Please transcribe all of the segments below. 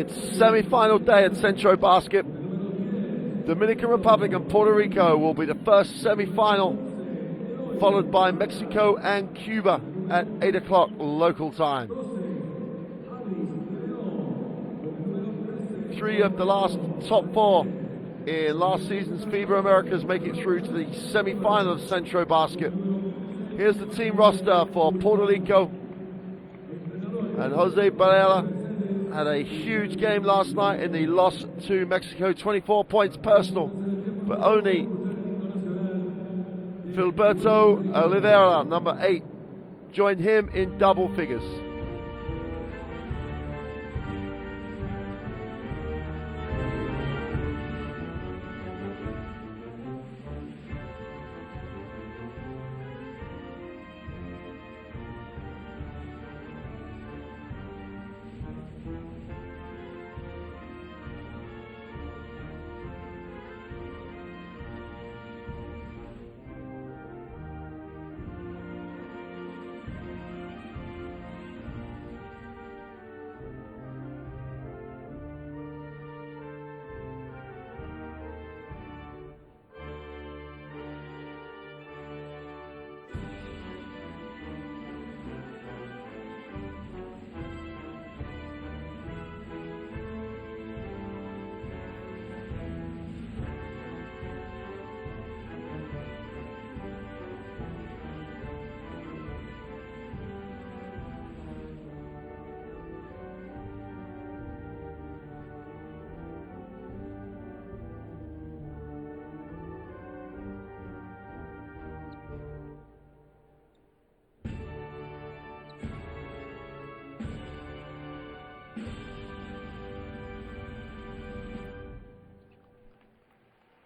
It's semi-final day at Centro Basket. Dominican Republic and Puerto Rico will be the first semi-final, followed by Mexico and Cuba at 8 o'clock local time. 3 of the last top 4 in last season's FIBA Americas make it through to the semi-final of Centro Basket. Here's the team roster for Puerto Rico. And Jose Barrera had a huge game last night in the loss to Mexico, 24 points personal, but only Filberto Oliveira, number 8, joined him in double figures.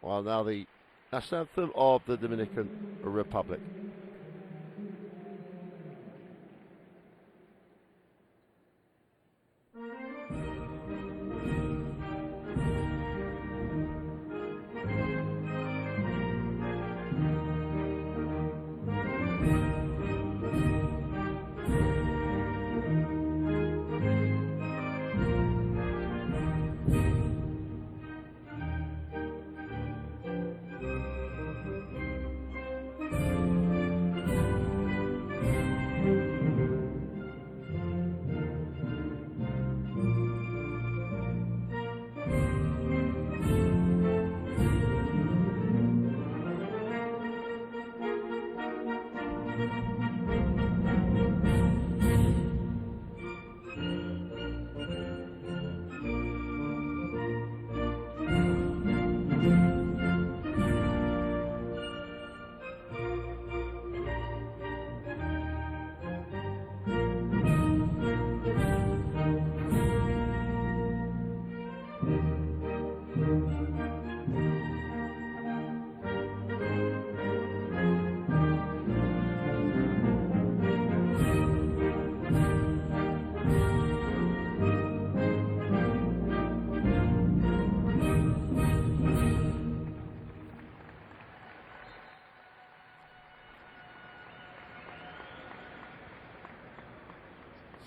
Well, now the national anthem of the Dominican Republic.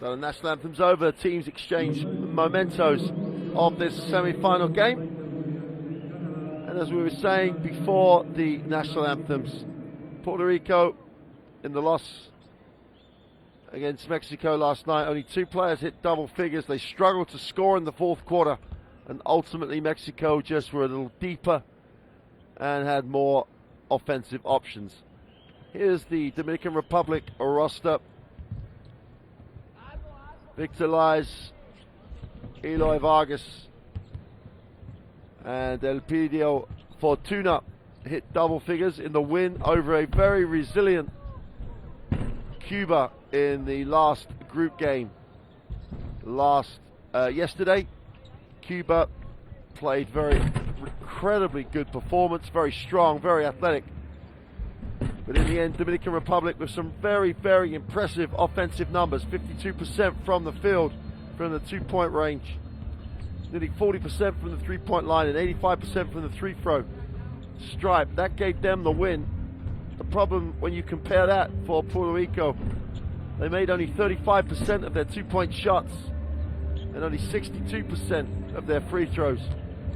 So the national anthem's over. Teams exchange mementos of this semi-final game. And as we were saying before the national anthems, Puerto Rico in the loss against Mexico last night, only 2 players hit double figures. They struggled to score in the fourth quarter, and ultimately Mexico just were a little deeper and had more offensive options. Here's the Dominican Republic roster. Victor Lies, Eloy Vargas, and Elpidio Fortuna hit double figures in the win over a very resilient Cuba in the last group game. Yesterday, Cuba played very incredibly good performance, very strong, very athletic. But in the end, Dominican Republic with some very, very impressive offensive numbers. 52% from the field, from the 2-point range. Nearly 40% from the 3-point line and 85% from the free throw stripe. That gave them the win. The problem when you compare that for Puerto Rico, they made only 35% of their 2-point shots and only 62% of their free throws.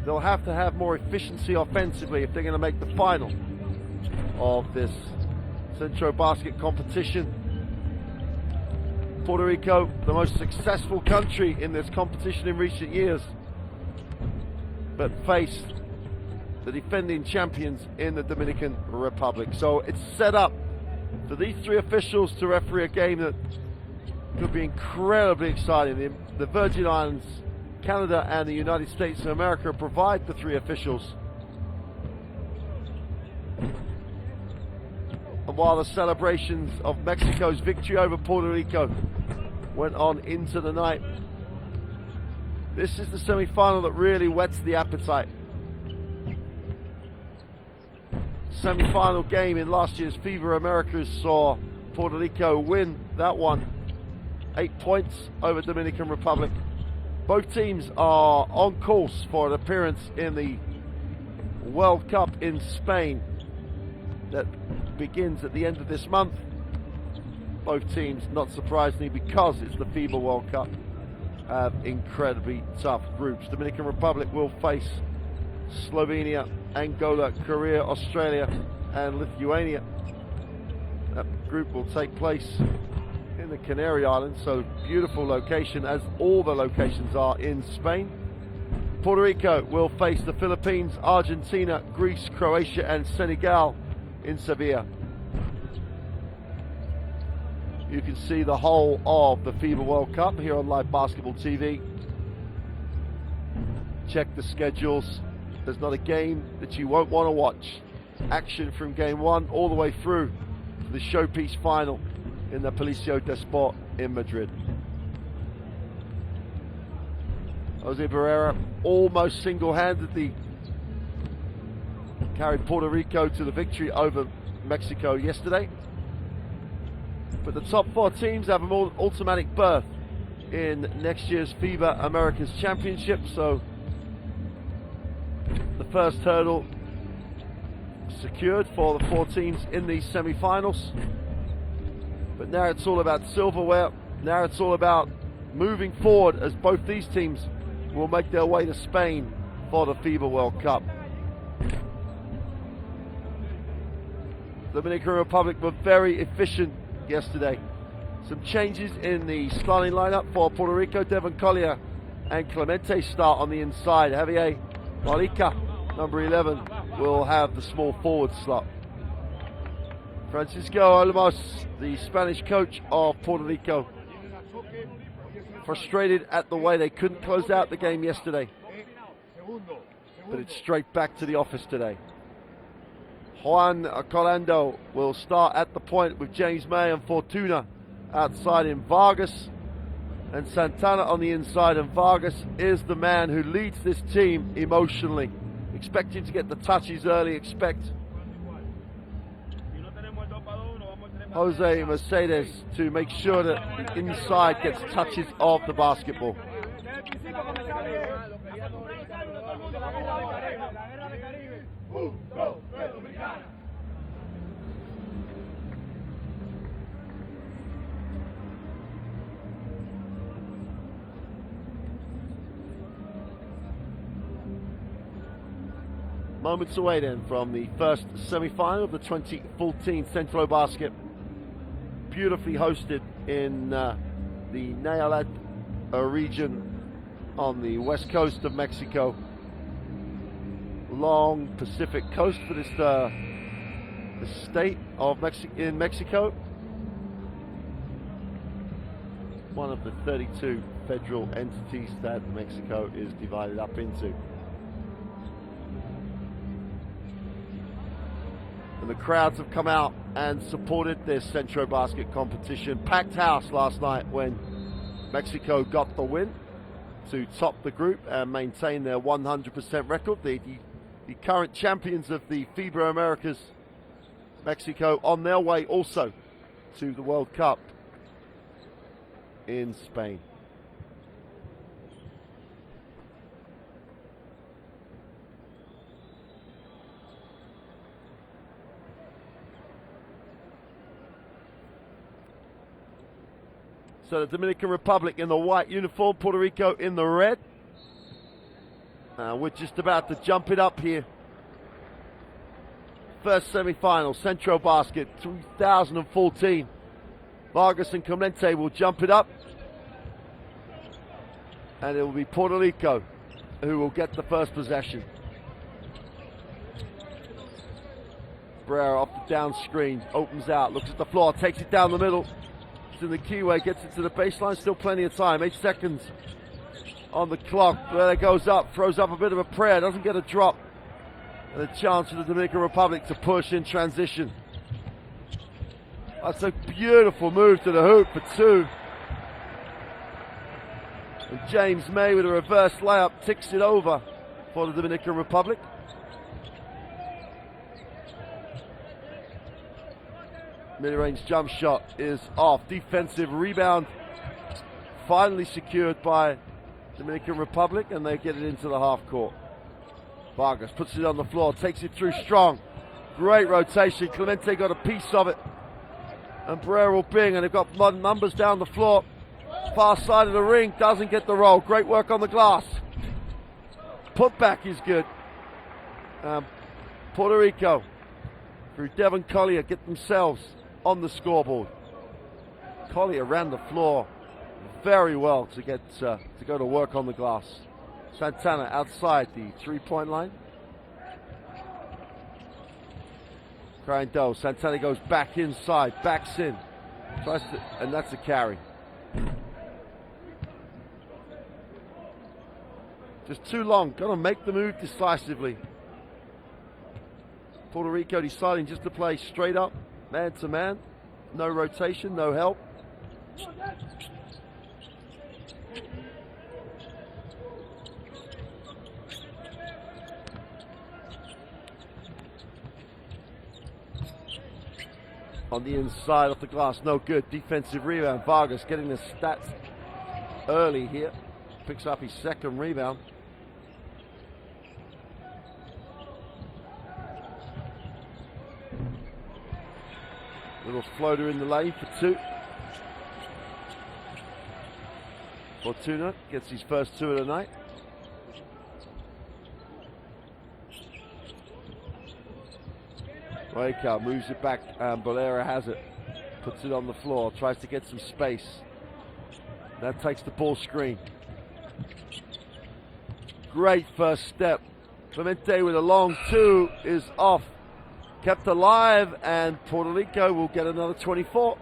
They'll have to have more efficiency offensively if they're going to make the final of this Centro Basket competition. Puerto Rico, the most successful country in this competition in recent years, but faced the defending champions in the Dominican Republic. So it's set up for these 3 officials to referee a game that could be incredibly exciting. The Virgin Islands, Canada, and the United States of America provide the 3 officials. And while the celebrations of Mexico's victory over Puerto Rico went on into the night, this is the semi-final that really whets the appetite. Semi-final game in last year's FIBA Americas saw Puerto Rico win that one, 8 points over Dominican Republic. Both teams are on course for an appearance in the World Cup in Spain that begins at the end of this month. Both teams, not surprisingly, because it's the FIBA World Cup, have incredibly tough groups. Dominican Republic will face Slovenia, Angola, Korea, Australia, and Lithuania. That group will take place in the Canary Islands, so beautiful location, as all the locations are in Spain. Puerto Rico will face the Philippines, Argentina, Greece, Croatia, and Senegal in Sevilla. You can see the whole of the FIBA World Cup here on Live Basketball TV. Check the schedules. There's not a game that you won't want to watch. Action from game 1 all the way through to the showpiece final in the Palacio de Sport in Madrid. Jose Barrera almost single-handedly carried Puerto Rico to the victory over Mexico yesterday. But the top 4 teams have an automatic berth in next year's FIBA Americas Championship, so the first hurdle secured for the 4 teams in these semi-finals. But now it's all about silverware. Now it's all about moving forward, as both these teams will make their way to Spain for the FIBA World Cup. The Dominican Republic were very efficient yesterday. Some changes in the starting lineup for Puerto Rico. Devon Collier and Clemente start on the inside. Javier Malika, number 11, will have the small forward slot. Francisco Olmos, the Spanish coach of Puerto Rico, frustrated at the way they couldn't close out the game yesterday, but it's straight back to the office today. Juan Colando will start at the point with James May and Fortuna outside in Vargas, and Santana on the inside, and Vargas is the man who leads this team emotionally. Expect him to get the touches early, expect Jose Mercedes to make sure that the inside gets touches of the basketball. Moments away then from the first semi-final of the 2014 Centro Basket. Beautifully hosted in the Nayarit region on the west coast of Mexico. Long Pacific coast for this the state of Mexico. One of the 32 federal entities that Mexico is divided up into. And the crowds have come out and supported this Centro Basket competition. Packed house last night when Mexico got the win to top the group and maintain their 100% record. The current champions of the FIBA Americas, Mexico, on their way also to the World Cup in Spain. So the Dominican Republic in the white uniform, Puerto Rico in the red. We're just about to jump it up here. First semi-final, Centro Basket 2014. Vargas and Clemente will jump it up. And it will be Puerto Rico who will get the first possession. Brera off the down screen, opens out, looks at the floor, takes it down the middle. It's in the keyway, gets it to the baseline, still plenty of time, 8 seconds on the clock. Brera goes up, throws up a bit of a prayer, doesn't get a drop. And a chance for the Dominican Republic to push in transition. That's a beautiful move to the hoop for 2. And James May with a reverse layup ticks it over for the Dominican Republic. Mid-range jump shot is off. Defensive rebound finally secured by Dominican Republic, and they get it into the half court. Vargas puts it on the floor, takes it through strong. Great rotation. Clemente got a piece of it. And Brera will bring, and they've got numbers down the floor. Far side of the ring, doesn't get the roll. Great work on the glass. Putback is good. Puerto Rico, through Devin Collier, get themselves on the scoreboard. Collier ran the floor very well to get to go to work on the glass. Santana outside the three-point line. Grindel, Santana goes back inside, backs in, tries to, and that's a carry. Just too long, gotta make the move decisively. Puerto Rico deciding just to play straight up, man to man, no rotation, no help. On the inside off the glass, no good. Defensive rebound. Vargas getting the stats early here. Picks up his second rebound. Little floater in the lane for 2. Fortuna gets his first 2 of the night. Wake moves it back, and Bolera has it. Puts it on the floor, tries to get some space. That takes the ball screen. Great first step. Clemente with a long 2 is off. Kept alive, and Puerto Rico will get another 24.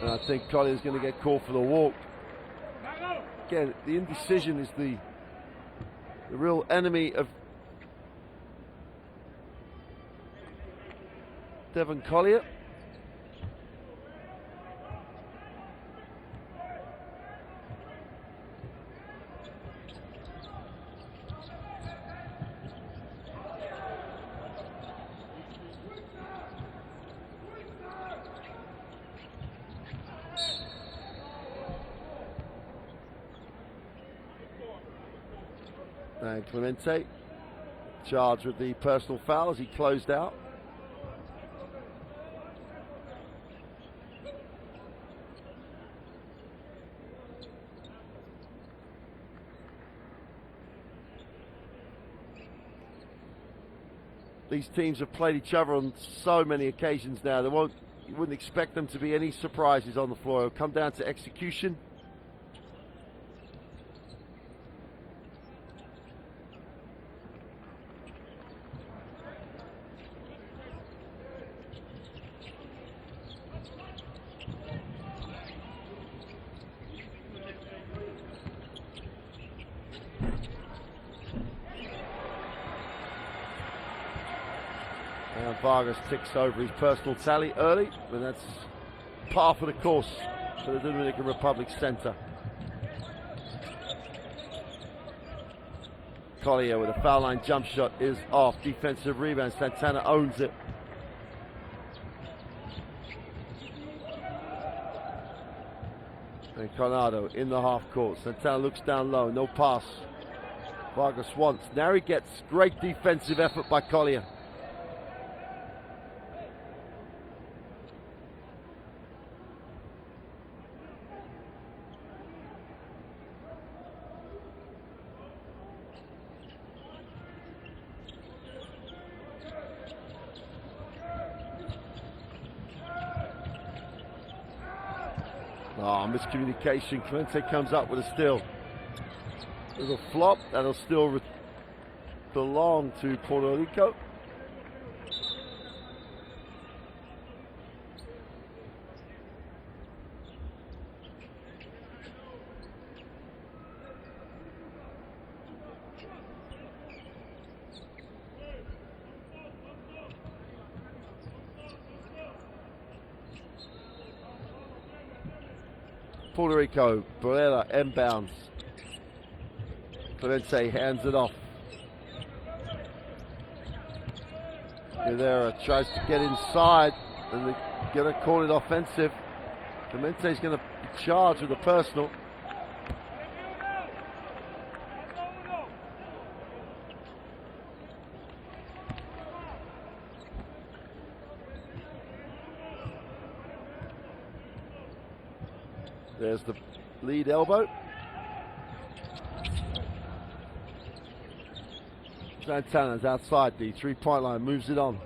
And I think Collier's going to get called for the walk. Again, the indecision is the real enemy of Devin Collier. And Clemente charged with the personal foul as he closed out. These teams have played each other on so many occasions now. You wouldn't expect them to be any surprises on the floor. It'll come down to execution. And Vargas ticks over his personal tally early, but that's par for the course for the Dominican Republic center. Collier with a foul line jump shot is off. Defensive rebound. Santana owns it. And Coronado in the half court. Santana looks down low. No pass. Vargas wants. Now he gets great defensive effort by Collier. Oh, miscommunication. Clemente comes up with a steal. Little flop. That'll still belong to Puerto Rico. Puerto Rico, Barrera inbounds. Clemente hands it off. Rivera tries to get inside and they get a call it offensive. Clemente's going to be charged with a personal. There's the lead elbow. Santana's outside the three-point line, moves it on.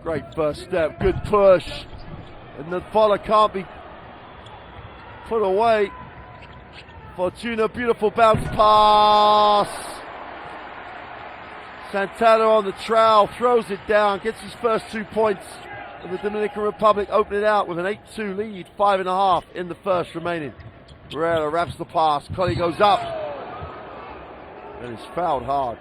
Great first step, good push. And the follow can't be put away. Fortuna, beautiful bounce pass. Santana on the trowel, throws it down, gets his first 2 points. And the Dominican Republic open it out with an 8-2 lead, 5.5 in the first remaining. Barrera wraps the pass, Collier goes up, and he's fouled hard.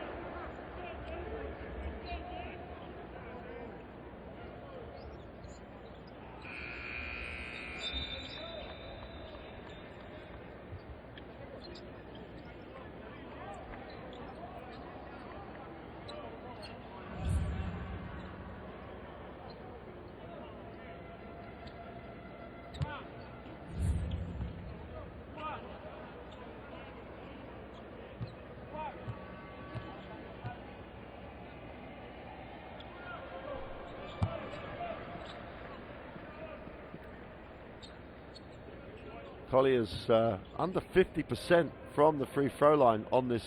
Collier's under 50% from the free throw line on this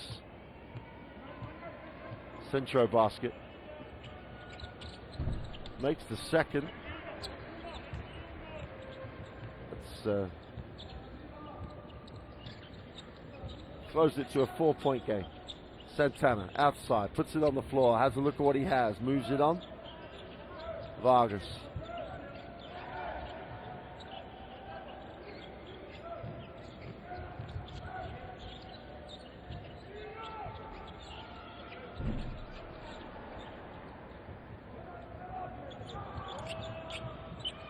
Centro basket. Makes the second. That's closed it to a 4-point game. Santana outside, puts it on the floor, has a look at what he has, moves it on. Vargas.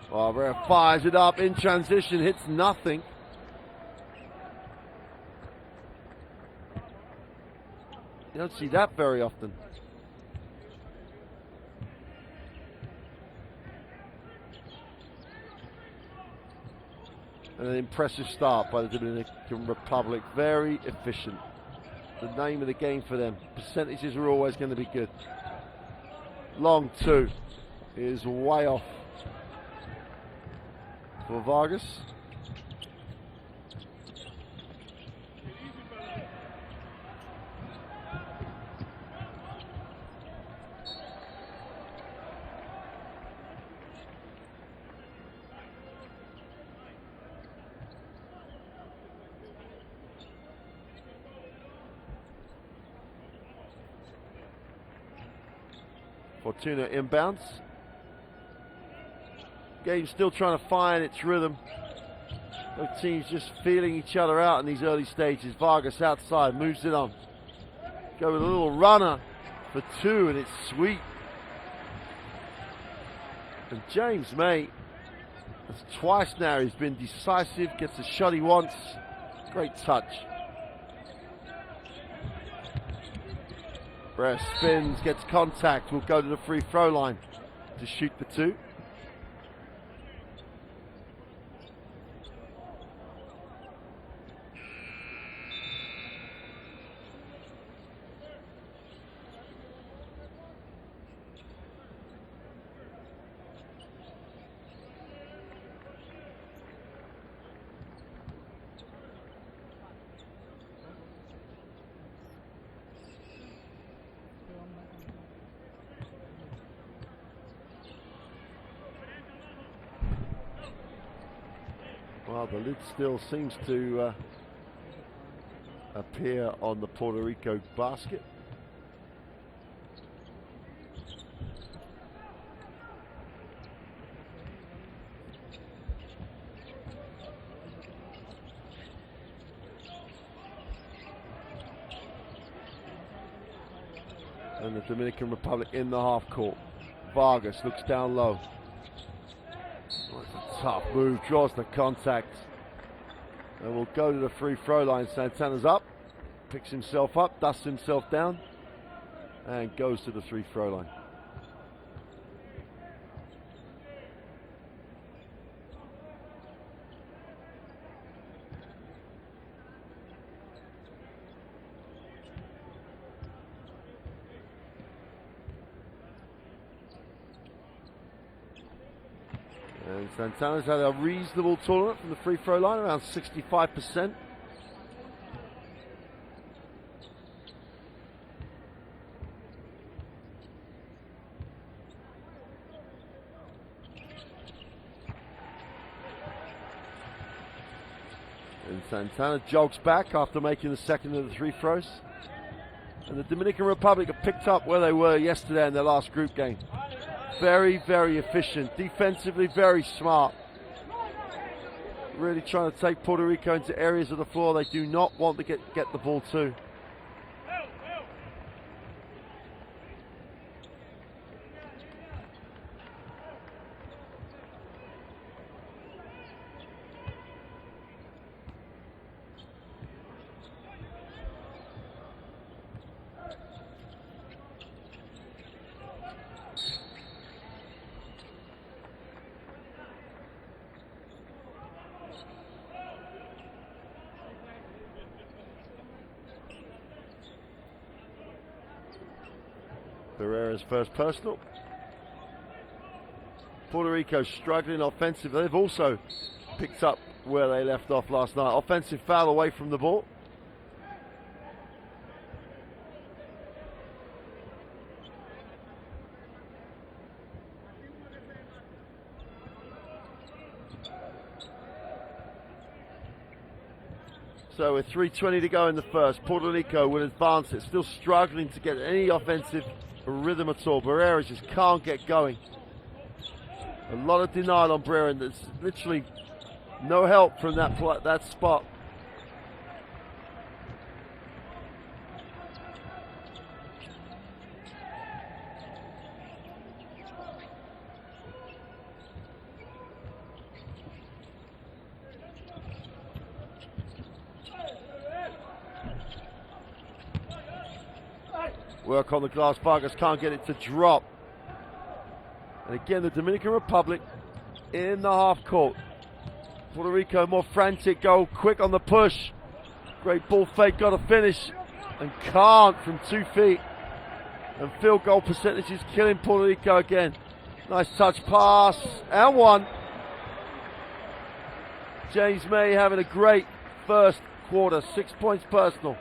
Barrera fires it up in transition, hits nothing. You don't see that very often. And an impressive start by the Dominican Republic. Very efficient. The name of the game for them. Percentages are always going to be good. Long two is way off for Vargas. Fortuna inbounds. Game still trying to find its rhythm. Both teams just feeling each other out in these early stages. Vargas outside, moves it on. Go with a little runner for two, and it's sweet. And James May, that's twice now he's been decisive, gets the shot he wants. Great touch. Brett spins, gets contact, will go to the free throw line to shoot the two. Well, the lid still seems to appear on the Puerto Rico basket. And the Dominican Republic in the half court. Vargas looks down low. Oh, it's a tough move, draws the contact. And will go to the free throw line. Santana's up, picks himself up, dusts himself down, and goes to the free throw line. And Santana's had a reasonable tournament from the free throw line, around 65%. And Santana jogs back after making the second of the three throws. And the Dominican Republic have picked up where they were yesterday in their last group game. Very, very efficient. Defensively, very smart. Really trying to take Puerto Rico into areas of the floor they do not want to get the ball to. Barrera's first personal. Puerto Rico struggling offensively. They've also picked up where they left off last night. Offensive foul away from the ball. So with 3:20 to go in the first, Puerto Rico will advance it. Still struggling to get any offensive rhythm at all. Barrera just can't get going. A lot of denial on Barrera, and there's literally no help from that spot. Work on the glass. Vargas can't get it to drop. And again, the Dominican Republic in the half court. Puerto Rico more frantic, go quick on the push. Great ball fake, got to finish, and can't from 2 feet. And field goal percentage is killing Puerto Rico again. Nice touch pass, and one. James May having a great first quarter, 6 points personal.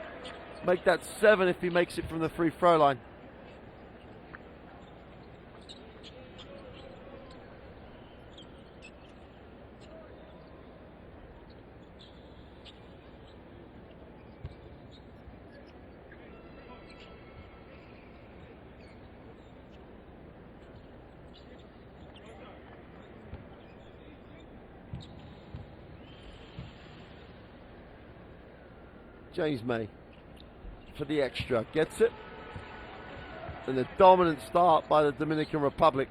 Make that 7 if he makes it from the free throw line. James May for the extra. Gets it. And a dominant start by the Dominican Republic.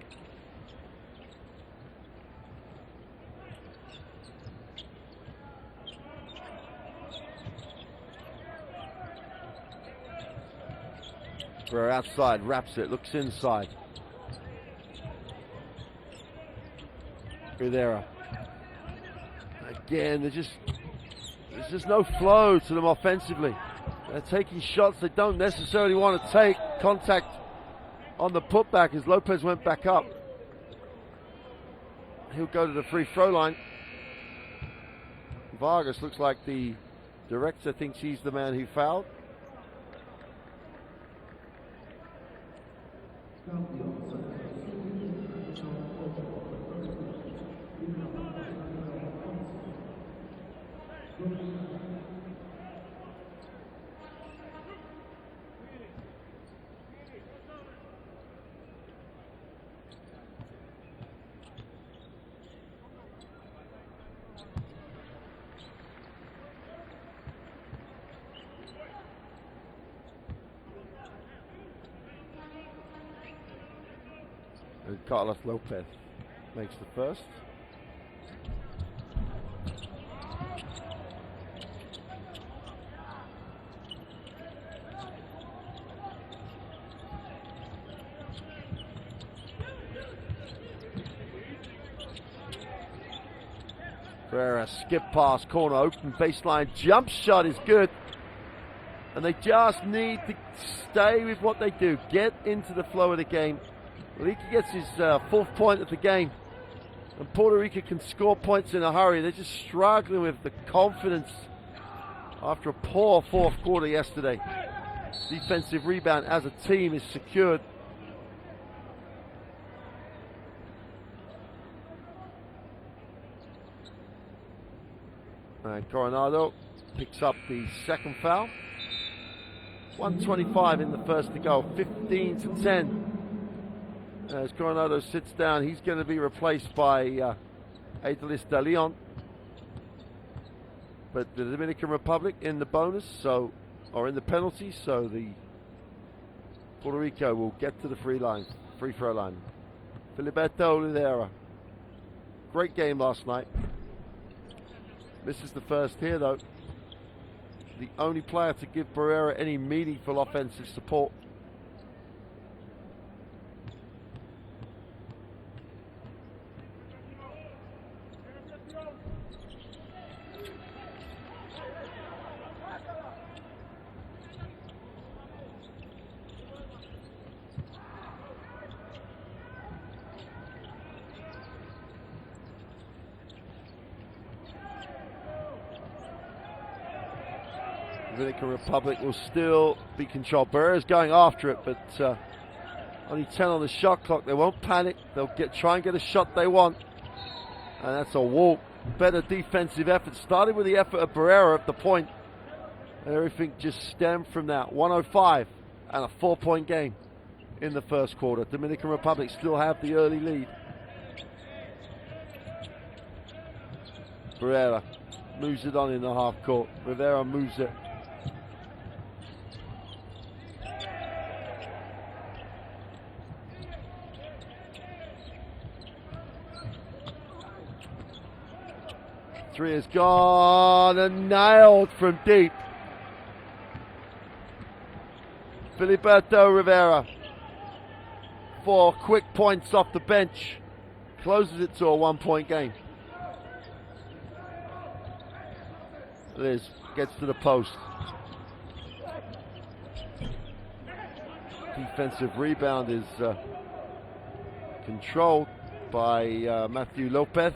We're outside, wraps it, looks inside. Rivera. Again, there's just no flow to them offensively. They're taking shots they don't necessarily want to take. Contact on the putback as Lopez went back up. He'll go to the free throw line. Vargas looks like the director thinks he's the man who fouled. Carlos Lopez makes the first. Ferreira, skip pass, corner, open baseline, jump shot is good. And they just need to stay with what they do, get into the flow of the game. Rico gets his fourth point of the game, and Puerto Rico can score points in a hurry. They're just struggling with the confidence after a poor fourth quarter yesterday. Defensive rebound as a team is secured. And Coronado picks up the second foul. 1:25 in the first to go, 15-10. As Coronado sits down, he's going to be replaced by Adelis De Leon. But the Dominican Republic in the bonus, or in the penalty, so the Puerto Rico will get to the free throw line. Filiberto Oliveira. Great game last night. Misses the first here though. The only player to give Barrera any meaningful offensive support. Dominican Republic will still be controlled. Barrera's going after it, but only 10 on the shot clock. They won't panic. They'll try and get a shot they want. And that's a walk. Better defensive effort. Started with the effort of Barrera at the point. And everything just stemmed from that. 105 and a 4-point game in the first quarter. Dominican Republic still have the early lead. Barrera moves it on in the half court. Rivera moves it. Three is gone and nailed from deep. Filiberto Rivera. 4 quick points off the bench. Closes it to a 1-point game. Liz gets to the post. Defensive rebound is controlled by Matthew Lopez.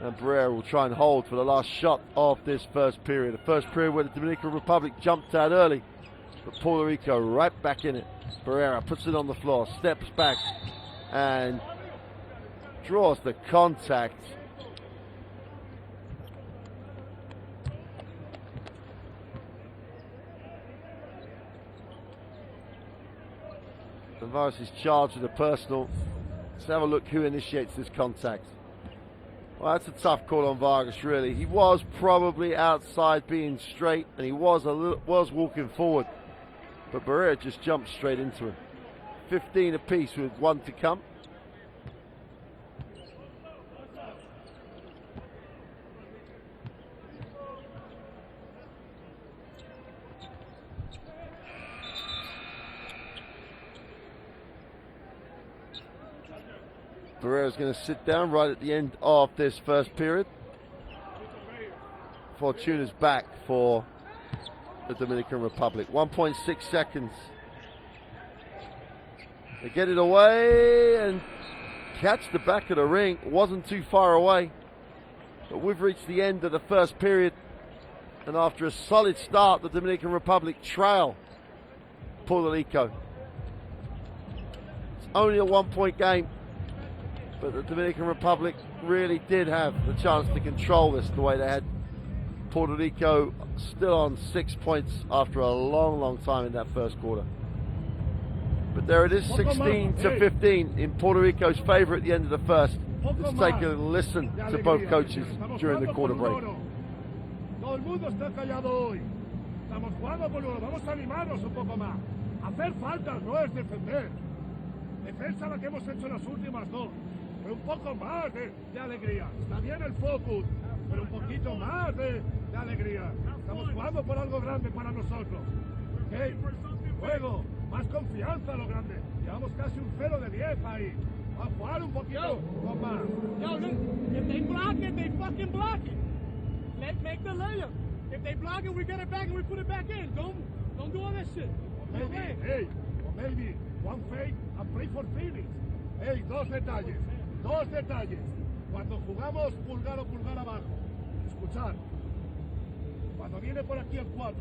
And Barrera will try and hold for the last shot of this first period. The first period where the Dominican Republic jumped out early, but Puerto Rico right back in it. Barrera puts it on the floor, steps back, and draws the contact. Tavares is charged with a personal. Let's have a look who initiates this contact. Well, that's a tough call on Vargas, really. He was probably outside being straight, and he was walking forward. But Barrera just jumped straight into him. 15 apiece with 1 to come. Barrera's going to sit down right at the end of this first period. Fortuna's back for the Dominican Republic. 1.6 seconds. They get it away and catch the back of the ring. Wasn't too far away. But we've reached the end of the first period. And after a solid start, the Dominican Republic trail Puerto Rico. It's only a 1-point game. But the Dominican Republic really did have the chance to control this the way they had. Puerto Rico still on 6 points after a long, long time in that first quarter. But there it is, 16 to 15 in Puerto Rico's favor at the end of the first. Let's take a listen to both coaches during the quarter break. Todo el mundo está callado hoy. Estamos jugando por uno. Vamos a animarnos un poco más. Hacer faltas no es defender. Defensa la que hemos hecho en las últimas dos. Pero un poco más de alegría. Está bien el focus, pero un poquito más de alegría. Estamos jugando por algo grande para nosotros. ¿Ok? Juego, más confianza a lo grande. Llevamos casi un 0 de 10 ahí. A jugar un poquito con más. Yo, look, if they block it, they fucking block it. Let's make the layup. If they block it, we get it back and we put it back in. Don't do all that shit. Maybe, maybe one fake and play for Phoenix. Hey, dos detalles. Cuando jugamos pulgar o pulgar abajo, escuchar. Cuando viene por aquí el 4,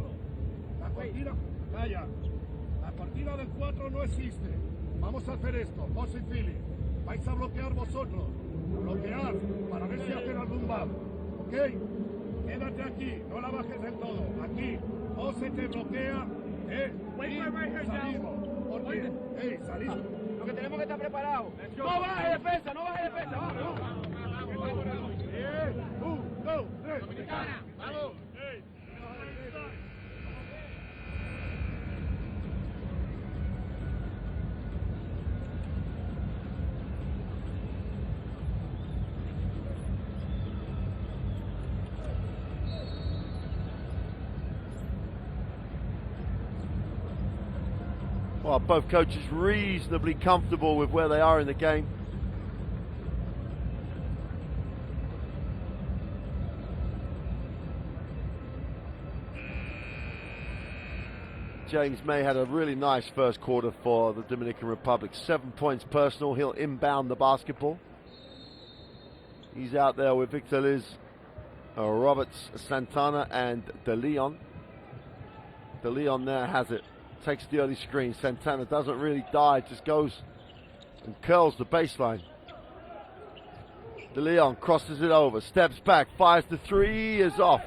la cortina, calla. La cortina del 4 no existe. Vamos a hacer esto, vos y Philly. Vais a bloquear vosotros. Bloquear para ver si hacen algún bug. ¿Ok? Quédate aquí, no la bajes del todo. Aquí, o se te bloquea, y salimos. Porque, salimos. Lo que tenemos que estar preparados. No baje defensa, vamos. Bien, 1, 2, 3. Dominicana, vamos. Well, both coaches reasonably comfortable with where they are in the game. James May had a really nice first quarter for the Dominican Republic. 7 points personal. He'll inbound the basketball. He's out there with Victor Liz, Roberts, Santana, and De Leon. De Leon there has it. Takes the early screen. Santana doesn't really die, just goes and curls the baseline. De Leon crosses it over, steps back, fires the three, is off.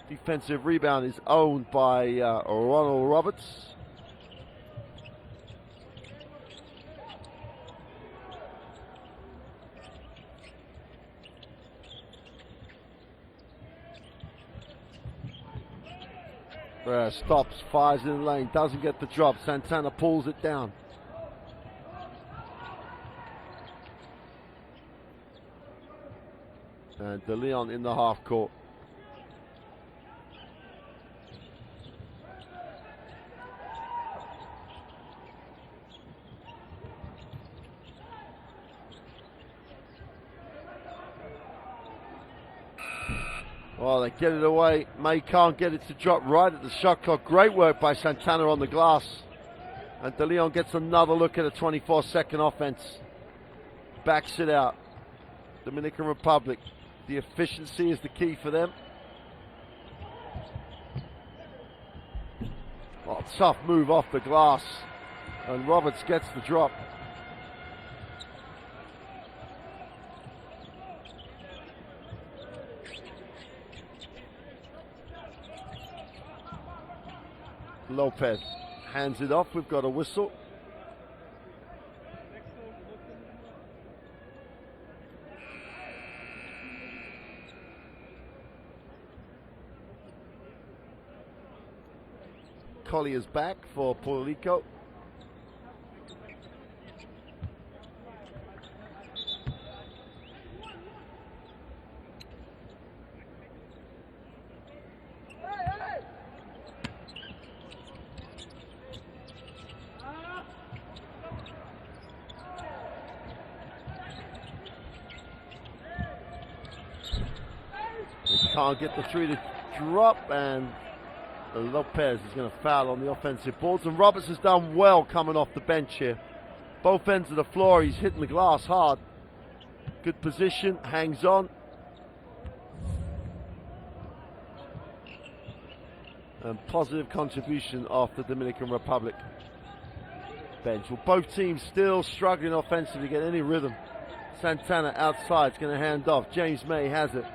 Defensive rebound is owned by Ronald Roberts. Stops, fires in the lane, doesn't get the drop. Santana pulls it down. And De Leon in the half court. Well, they get it away. May can't get it to drop right at the shot clock. Great work by Santana on the glass. And De Leon gets another look at a 24-second offense. Backs it out. Dominican Republic. The efficiency is the key for them. Oh, tough move off the glass. And Roberts gets the drop. Lopez hands it off. We've got a whistle. Collier's back for Puerto Rico. Can't get the three to drop, and Lopez is going to foul on the offensive boards. And Roberts has done well coming off the bench here. Both ends of the floor, he's hitting the glass hard. Good position, hangs on. And positive contribution off the Dominican Republic bench. Well, both teams still struggling offensively to get any rhythm. Santana outside is going to hand off. James May has it.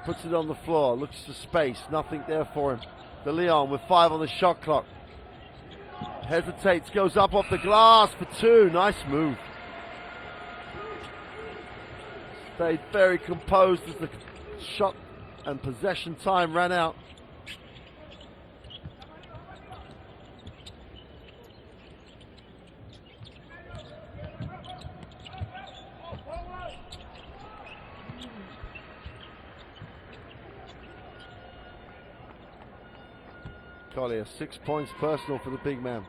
Puts it on the floor, looks for space, nothing there for him. De Leon with 5 on the shot clock. Hesitates, goes up off the glass for 2. Nice move. Stayed very composed as the shot and possession time ran out. Collier, 6 points personal for the big man.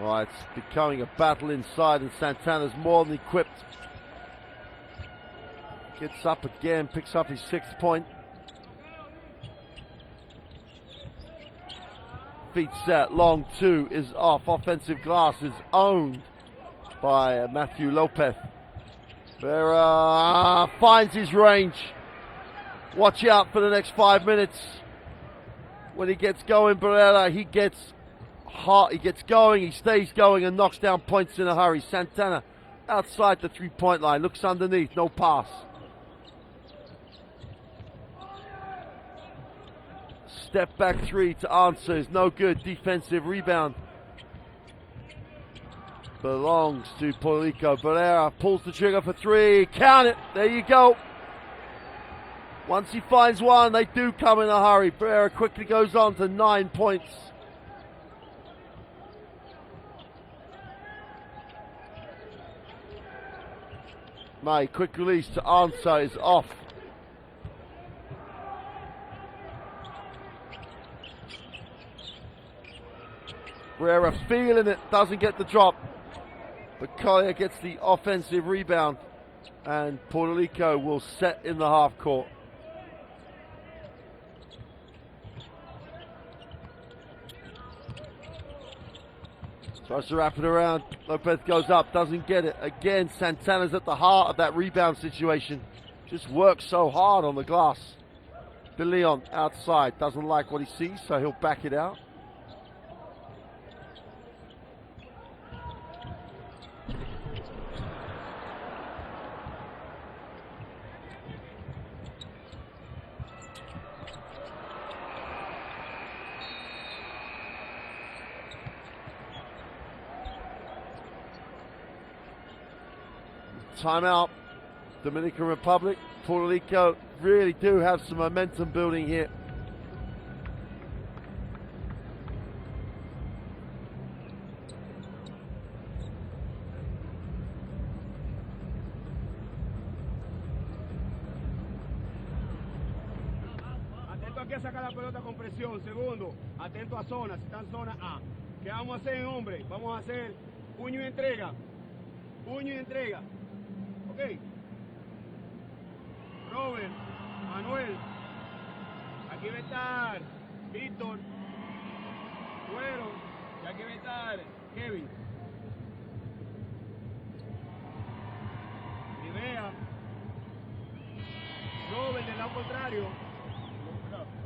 Well, it's becoming a battle inside, and Santana's more than equipped. Gets up again, picks up his 6th point. Feet set, long 2 is off. Offensive glass is owned by Matthew Lopez. Vera finds his range. Watch out for the next 5 minutes. When he gets going, Barrera, he gets hot, he gets going, he stays going and knocks down points in a hurry. Santana outside the 3-point line, looks underneath, no pass. Step back 3 to answer is no good. Defensive rebound belongs to Puerto Rico. Barrera pulls the trigger for 3. Count it. There you go. Once he finds one, they do come in a hurry. Barrera quickly goes on to 9 points. May, quick release to answer is off. Barrera feeling it, doesn't get the drop. But Collier gets the offensive rebound. And Puerto Rico will set in the half court. Tries to wrap it around. Lopez goes up, doesn't get it. Again, Santana's at the heart of that rebound situation. Just works so hard on the glass. De Leon outside, doesn't like what he sees, so he'll back it out. Timeout. Dominican Republic, Puerto Rico really do have some momentum building here. Atento aquí a sacar la pelota con presión. Segundo, atento a zona, si está en zona A. ¿Qué vamos a hacer en hombre? Vamos a hacer puño y entrega. Puño y entrega. Ok. Robert, Manuel. Aquí va a estar Víctor, Güero. Y aquí va a estar Kevin. Rivera. Robert del lado contrario.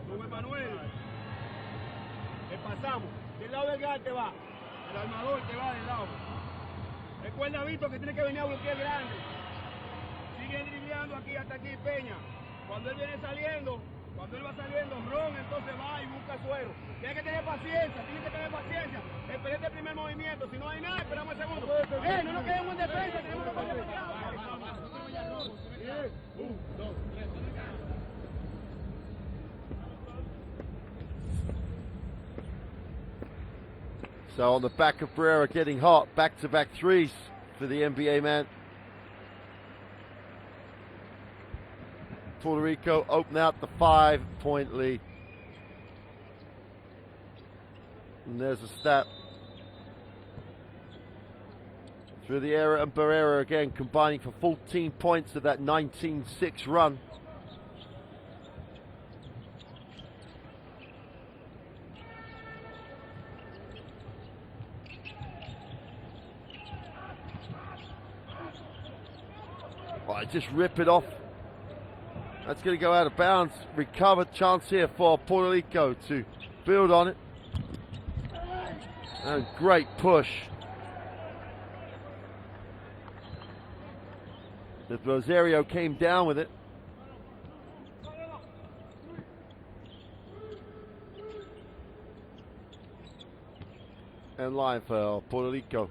Sube Manuel. Le pasamos. Del lado del gas te va. El armador te va del lado. Recuerda, Víctor, que tiene que venir a bloquear grande. Sigue dribleando aquí hasta aquí, Peña. Cuando él viene saliendo, Cuando él va saliendo, Ron entonces va y busca suero. Tiene que tener paciencia, Espérate el primer movimiento. Si no hay nada, esperamos el segundo. No nos quedemos en defensa, tenemos que pasar para acá. 1, 2, 3. So on the back of Barrera getting hot, back-to-back threes for the NBA man. Puerto Rico open out the 5-point lead. And there's a stat. Through the air, and Barrera again combining for 14 points of that 19-6 run. Well, just rip it off. That's going to go out of bounds. Recovered chance here for Puerto Rico to build on it. And great push. As Rosario came down with it. And line for Puerto Rico.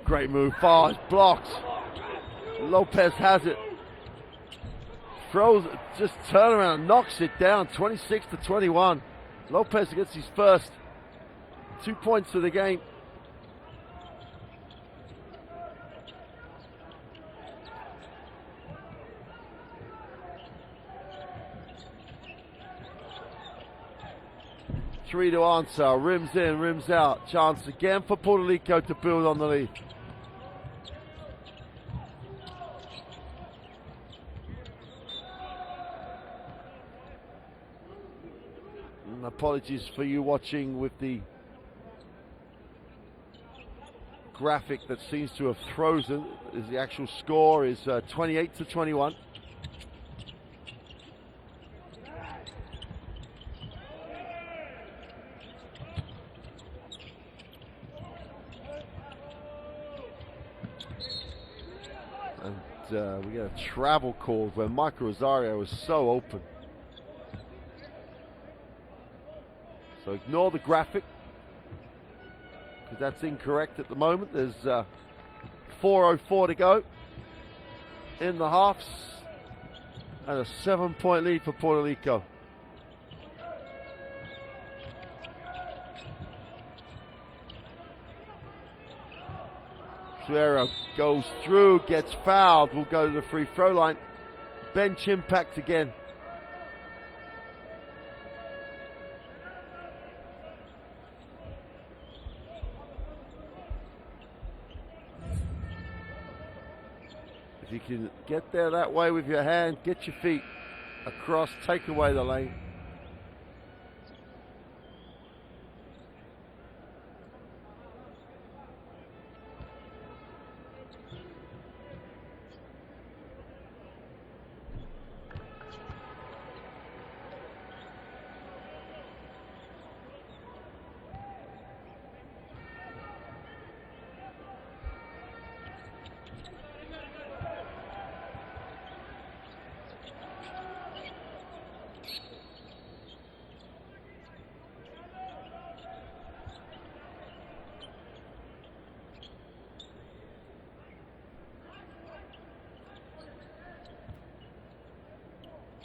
Great move, fast, blocked. Lopez has it. Throws, just turn around, knocks it down, 26-21. Lopez gets his first 2 points of the game. Three to answer, rims in, rims out. Chance again for Puerto Rico to build on the lead. And apologies for you watching with the graphic that seems to have frozen, as the actual score is 28-21. We get a travel call where Michael Rosario was so open. So ignore the graphic, because that's incorrect at the moment. There's 4:04 to go in the halves, and a 7-point lead for Puerto Rico. Suero goes through, gets fouled, will go to the free throw line. Bench impact again. If you can get there that way with your hand, get your feet across, take away the lane.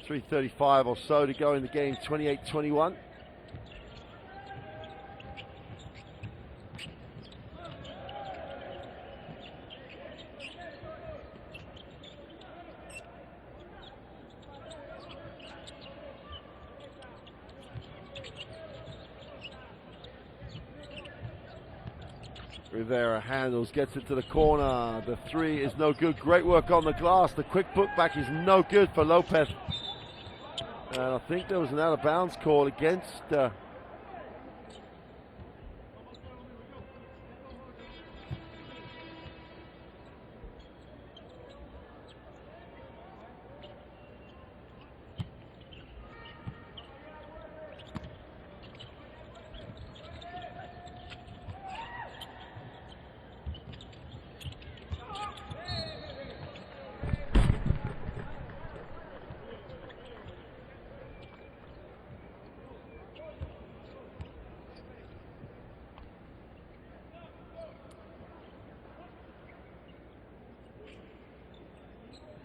.335 or so to go in the game, 28-21. Rivera handles, gets it to the corner. The three is no good. Great work on the glass. The quick putback is no good for Lopez. And I think there was an out-of-bounds call against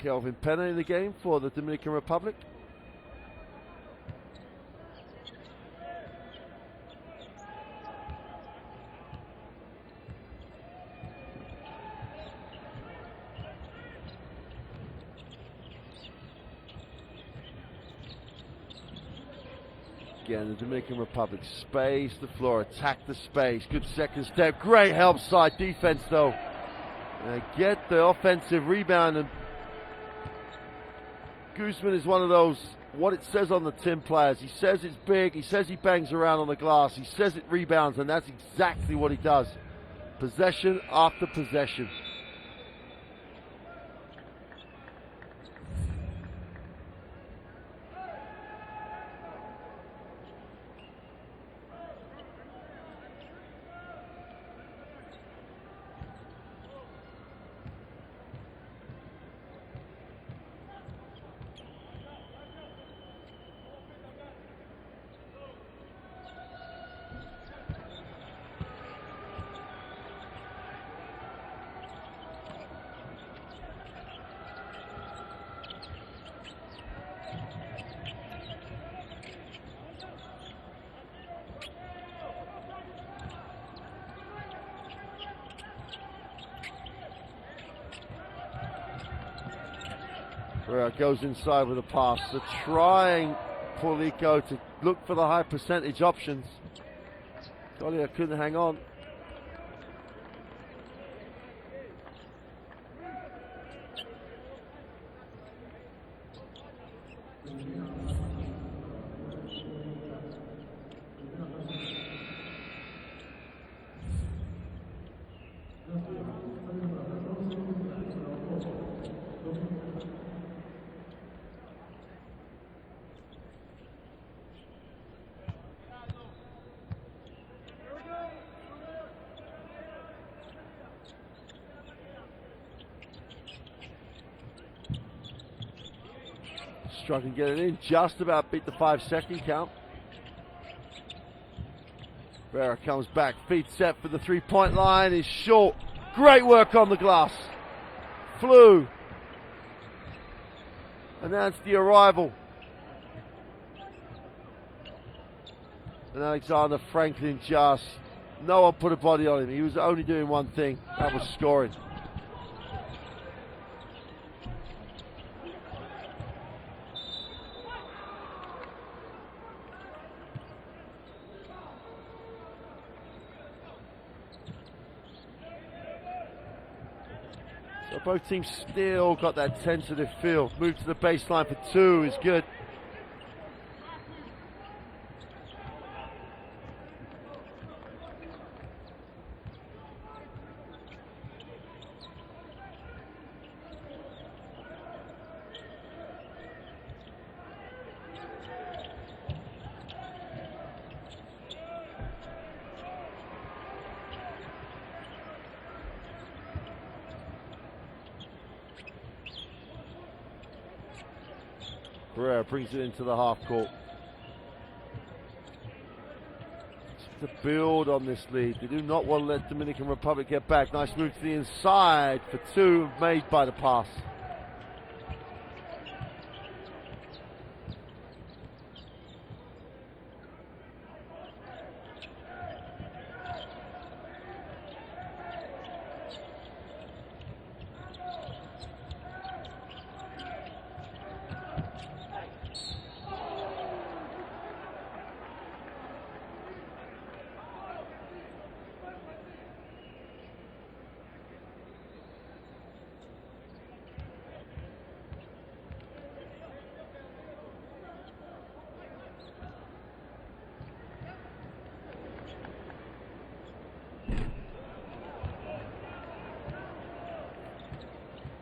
Kelvin Pena in the game for the Dominican Republic. Again, the Dominican Republic space the floor, attack the space. Good second step, great help side defense though. Get the offensive rebound, and Guzman is one of those, what it says on the tin players. He says it's big, he says he bangs around on the glass, he says it rebounds, and that's exactly what he does. Possession after possession. Goes inside with a pass. They're trying, Puerto Rico, to look for the high percentage options. Collier couldn't hang on. Struggling to get it in, just about beat the 5-second count. Vera comes back, feet set for the three-point line, is short. Great work on the glass. Flew. Announced the arrival. And Alexander Franklin just, no one put a body on him. He was only doing one thing, that was scoring. So both teams still got that tentative feel. Move to the baseline for two is good. Pereira brings it into the half court. To build on this lead. They do not want to let Dominican Republic get back. Nice move to the inside for two, made by the pass.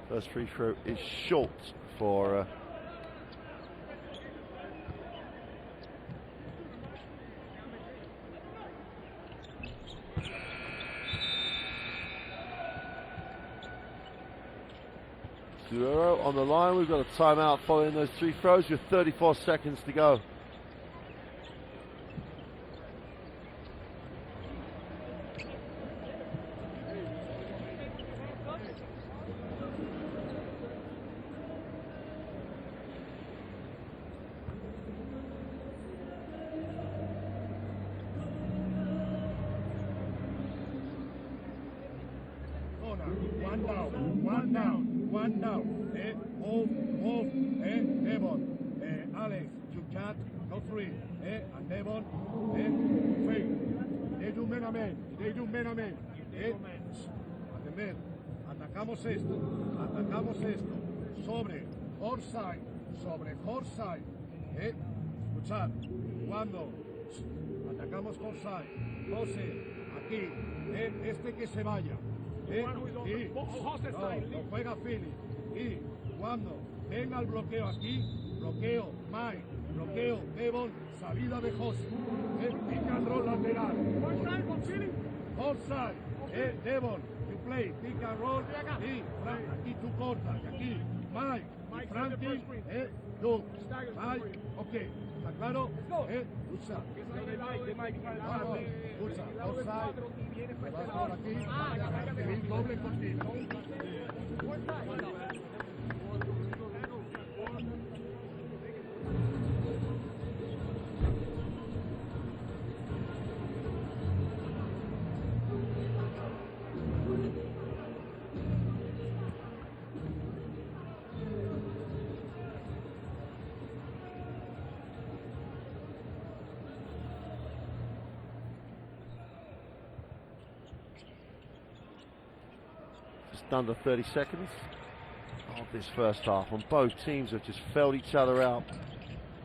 First free throw is short for Zero on the line. We've got a timeout following those three throws with 34 seconds to go. One down, one down, one down. Move, Devon. Alex, you cat, no free. And Devon, fake. They do men a man, they do men a man. Atender, atacamos esto. Sobre Horside. Escuchar, cuando atacamos Horside, José, aquí, este que se vaya. No juega Philly. Y cuando venga el bloqueo aquí, bloqueo Mike, bloqueo Devon, salida de José. Pick and roll lateral. Offside. Devon, you play, pick and roll. Y aquí tú cortas, aquí Mike, Franklin, tú, Mike, ok, ¿está claro? Usa. Usa, offside. Vas por aquí, y doble contigo. Just under 30 seconds of this first half, and both teams have just felt each other out.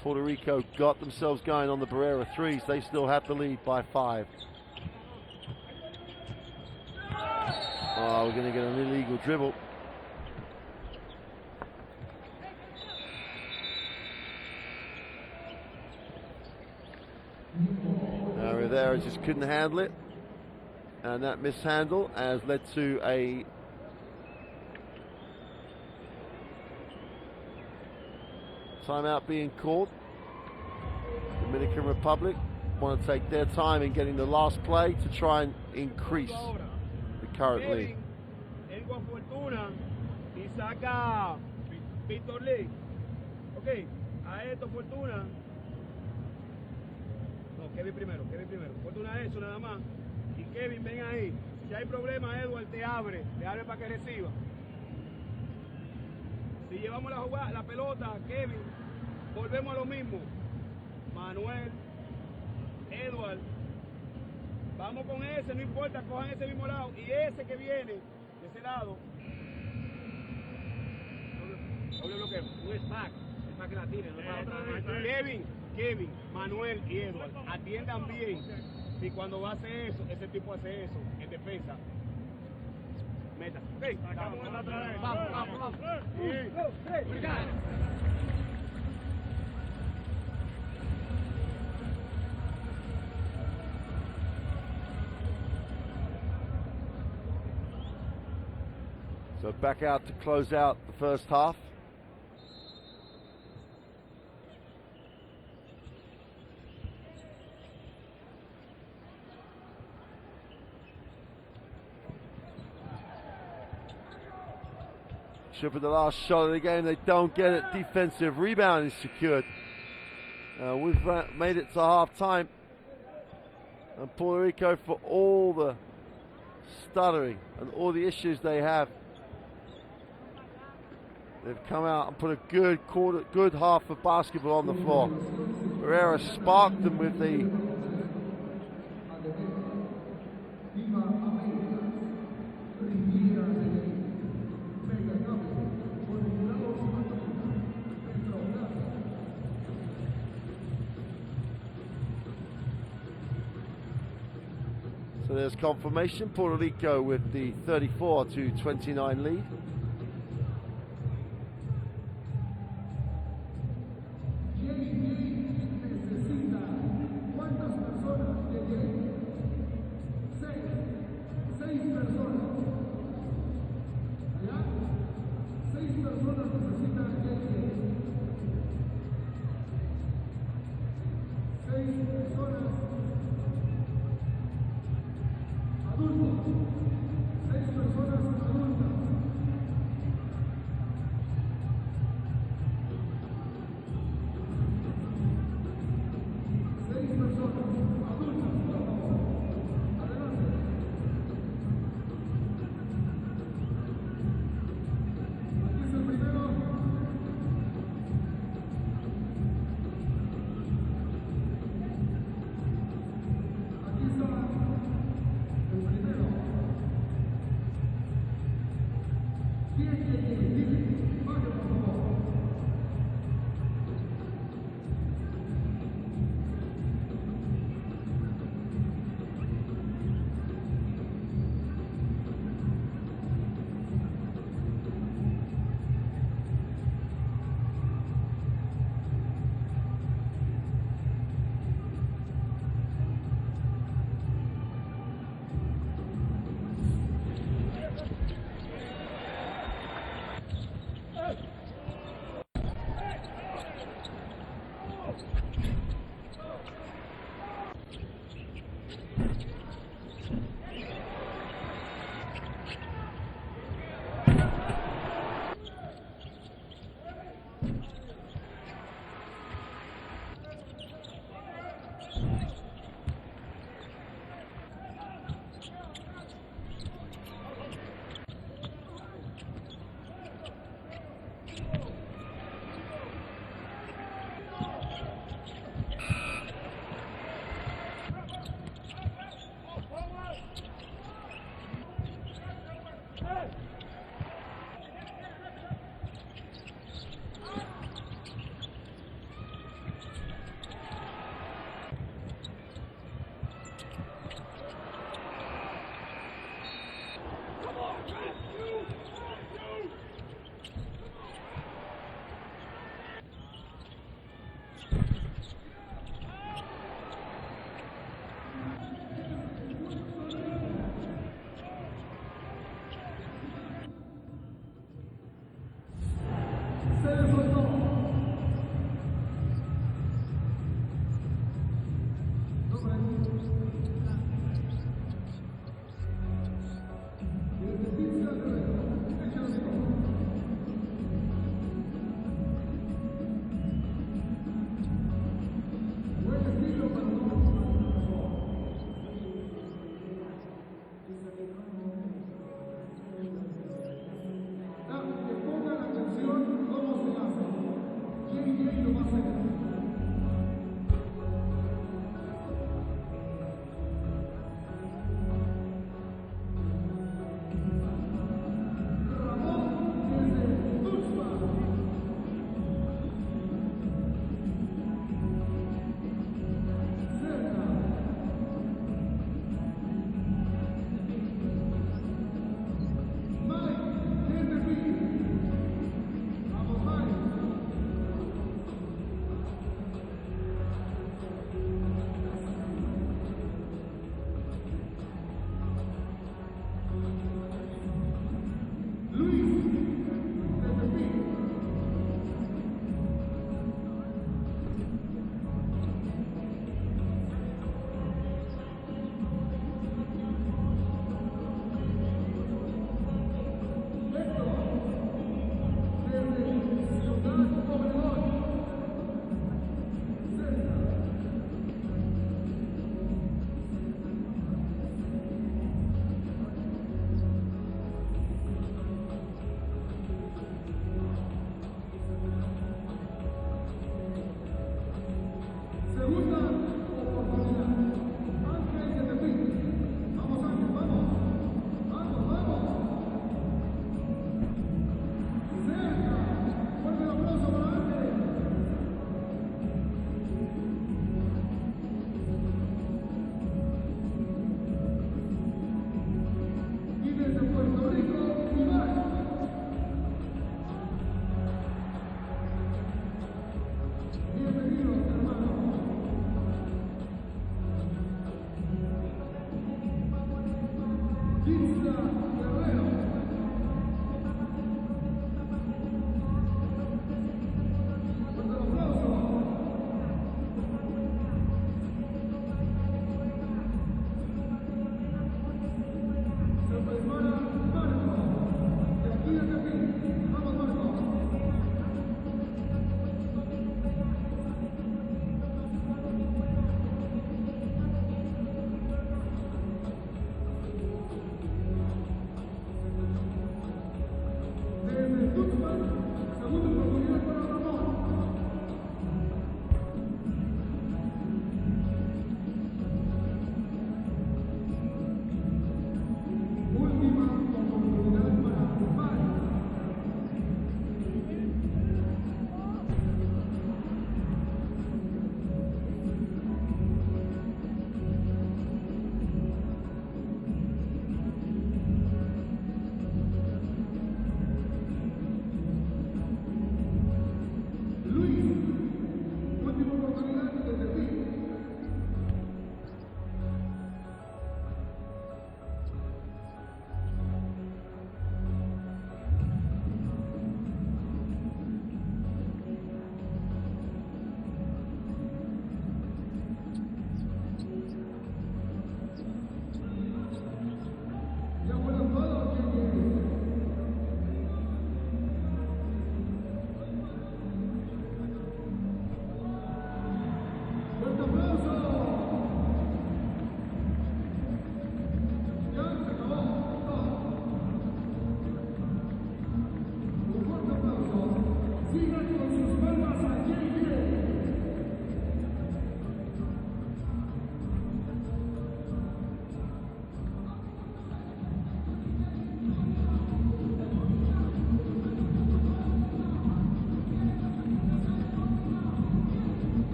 Puerto Rico got themselves going on the Barrera threes. They still had the lead by 5. Oh, we're going to get an illegal dribble. Rivera just couldn't handle it, and that mishandle has led to a timeout being called. Dominican Republic want to take their time in getting the last play to try and increase the current lead. Fortuna y saca Víctor Lee. Ok, a esto Fortuna. No, Kevin primero. Fortuna eso nada más. Y Kevin, ven ahí. Si hay problema, Edward te abre para que reciba. Si llevamos la pelota, Kevin, volvemos a lo mismo. Manuel, Edward, vamos con ese, no importa, cojan ese mismo lado. Y ese que viene de ese lado, doble bloqueo, un stack, es para que la tire, no para otra vez. Kevin, Manuel y Edward, atiendan bien. Si cuando va a hacer eso, ese tipo hace eso, en defensa, meta. Ok, vamos otra vez. Vamos. So back out to close out the first half. Should be the last shot of the game. They don't get it. Defensive rebound is secured. We've made it to half time. And Puerto Rico, for all the stuttering and all the issues they have, they've come out and put a good half of basketball on the floor. Barrera sparked them with the So there's confirmation. Puerto Rico with the 34-29 lead.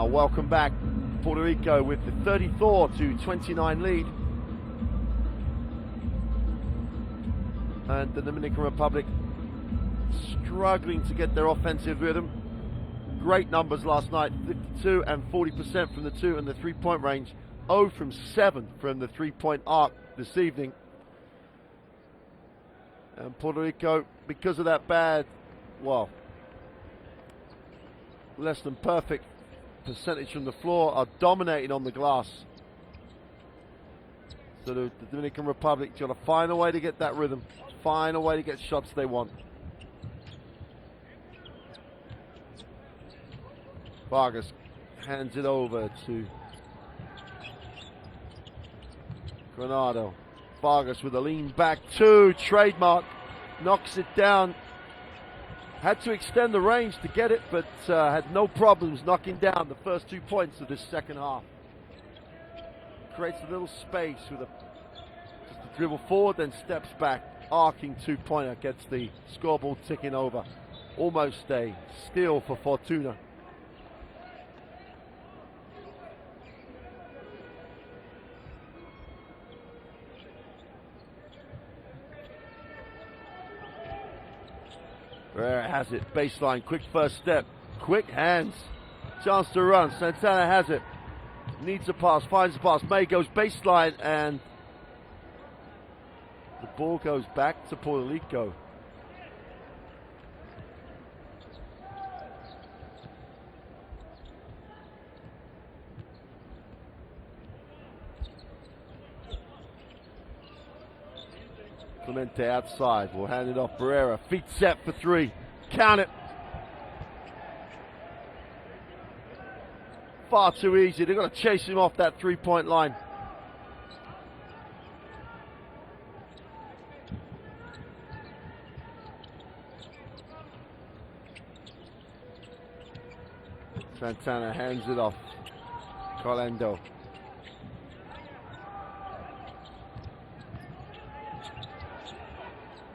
now. Welcome back. Puerto Rico with the 34-29 lead. And the Dominican Republic struggling to get their offensive rhythm. Great numbers last night, 52 and 40% from the 2 and the 3-point range. 0 from 7 from the 3-point arc this evening. And Puerto Rico, because of that bad, well, less than perfect percentage from the floor, are dominating on the glass. So the Dominican Republic's got to find a way to get that rhythm, find a way to get shots they want. Vargas hands it over to Granado. Vargas with a lean back 2, trademark, knocks it down. Had to extend the range to get it, but had no problems knocking down the first 2 points of this second half. Creates a little space with just a dribble forward, then steps back. Arcing 2-pointer, gets the scoreboard ticking over. Almost a steal for Fortuna. Barrera has it, baseline, quick first step, quick hands, chance to run. Santana has it, needs a pass, finds a pass. May goes baseline, and the ball goes back to Puerto Rico. Clemente outside, will hand it off. Barrera, feet set for 3, count it. Far too easy, they've got to chase him off that 3-point line. Santana hands it off. Colando.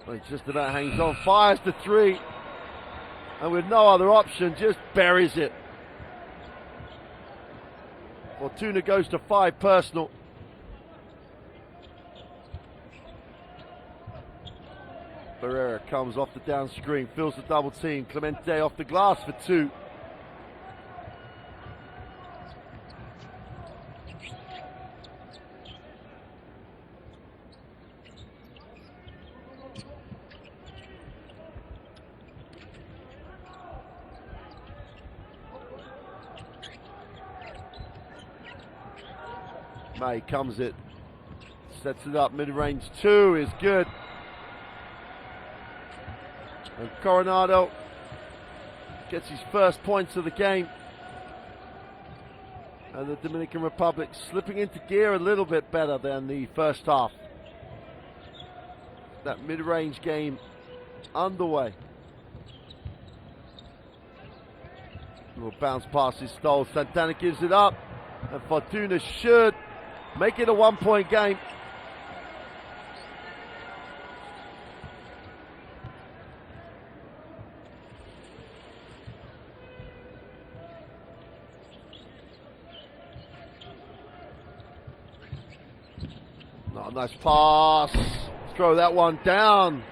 Well, he just about hangs on, fires the 3, and with no other option, just buries it. Fortuna goes to 5 personal. Barrera comes off the down screen, fills the double team. Clemente off the glass for 2. May comes it, sets it up, mid-range 2 is good. And Coronado gets his first points of the game. And the Dominican Republic slipping into gear a little bit better than the first half. That mid-range game underway. Little bounce pass is stole. Santana gives it up, and Fortuna should make it a 1-point game. Oh, nice pass. Throw that one down.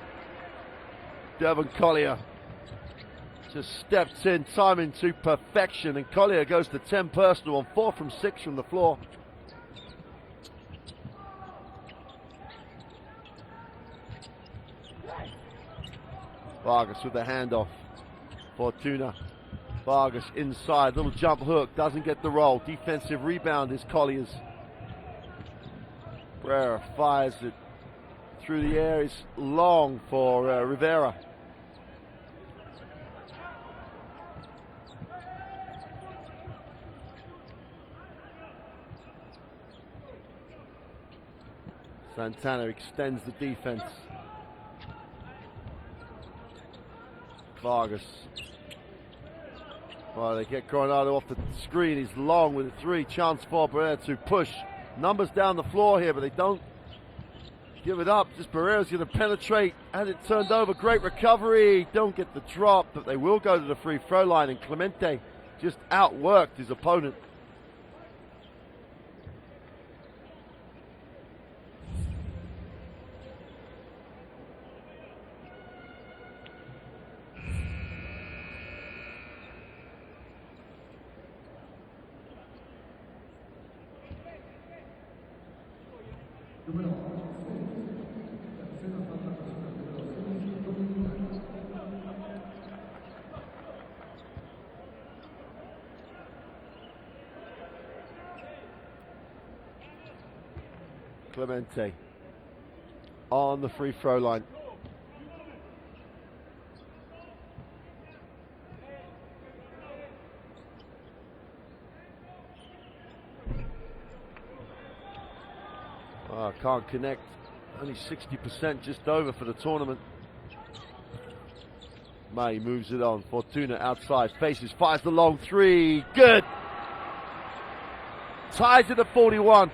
Devin Collier just steps in, timing to perfection, and Collier goes to 10 personal on 4 from 6 from the floor. Vargas with the handoff. Fortuna. Vargas inside, little jump hook, doesn't get the roll. Defensive rebound is Collier's. Barrera fires it through the air. It's long for Rivera. Santana extends the defense. Vargas. Well, they get Coronado off the screen. He's long with a 3. Chance for Barrera to push. Numbers down the floor here, but they don't give it up. Just Barrera's going to penetrate. Has it turned over. Great recovery. Don't get the drop, but they will go to the free throw line. And Clemente just outworked his opponent. Clemente on the free throw line. Can't connect. Only 60%, just over for the tournament. May moves it on. Fortuna outside, faces, fires the long three. Good. Ties it at 41.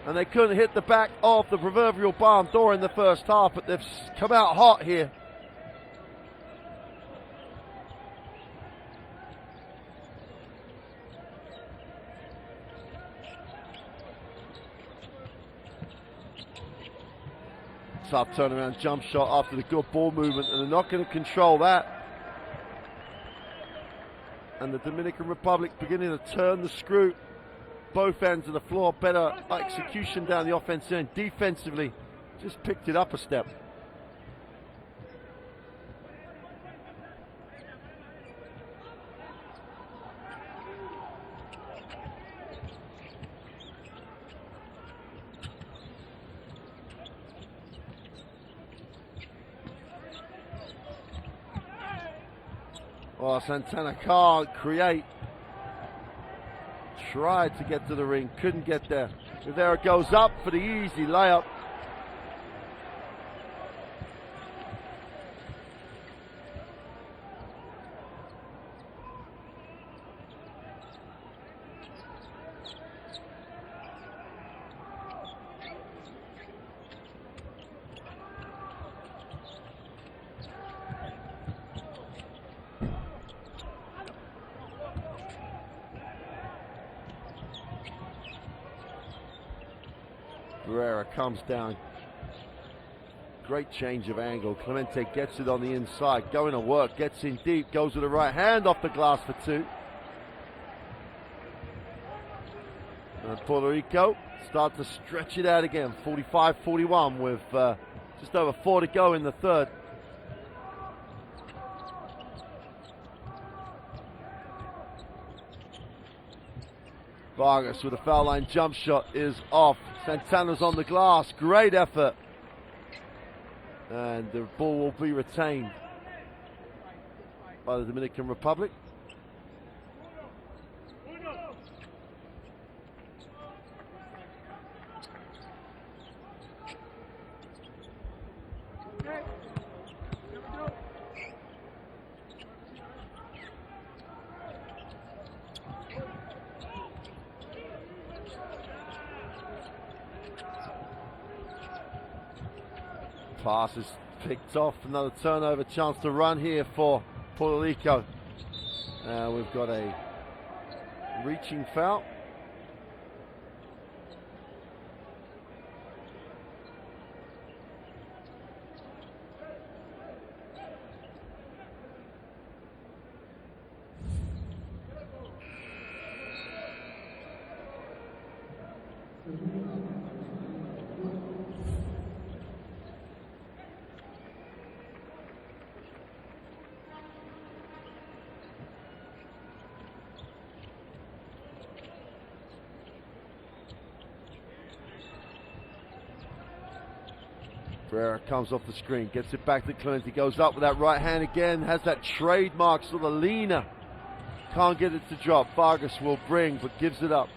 And they couldn't hit the back of the proverbial barn door in the first half, but they've come out hot here. Tough turnaround jump shot after the good ball movement, and they're not going to control that. And the Dominican Republic beginning to turn the screw. Both ends of the floor, better execution down the offensive end. Defensively, just picked it up a step. Oh, Santana can't create. Tried to get to the ring, couldn't get there. Rivera goes up for the easy layup. Barrera comes down. Great change of angle. Clemente gets it on the inside. Going to work. Gets in deep. Goes with the right hand off the glass for two. And Puerto Rico start to stretch it out again. 45-41 with just over 4 to go in the third. Vargas with a foul line jump shot is off. Santana's on the glass. Great effort. And the ball will be retained by the Dominican Republic. Pass is picked off. Another turnover, chance to run here for Puerto Rico. We've got a reaching foul. Barrera comes off the screen, gets it back to Clemente, goes up with that right hand again, has that trademark sort of leaner. Can't get it to drop. Vargas will bring, but gives it up.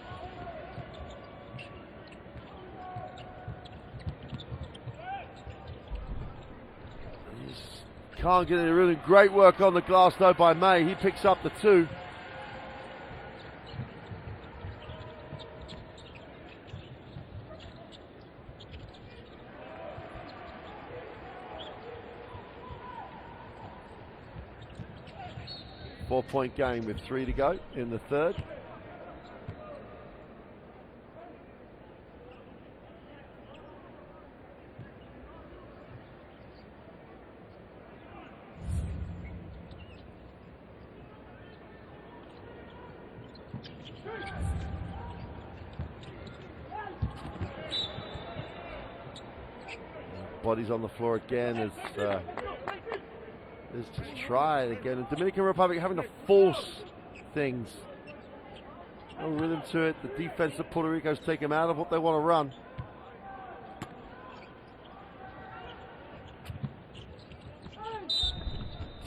Can't get it. Really great work on the glass though by May. He picks up the two. 4-point game with 3 to go in the third. Bodies on the floor again as let's just try it again. And Dominican Republic having to force things. No rhythm to it. The defense of Puerto Rico's taken them out of what they want to run.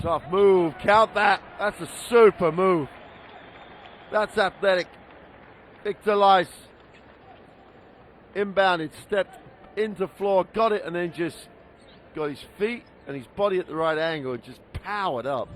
Tough move. Count that. That's a super move. That's athletic. Victor Lice. Inbounded, stepped into floor, got it, and then just got his feet and his body at the right angle and just powered up.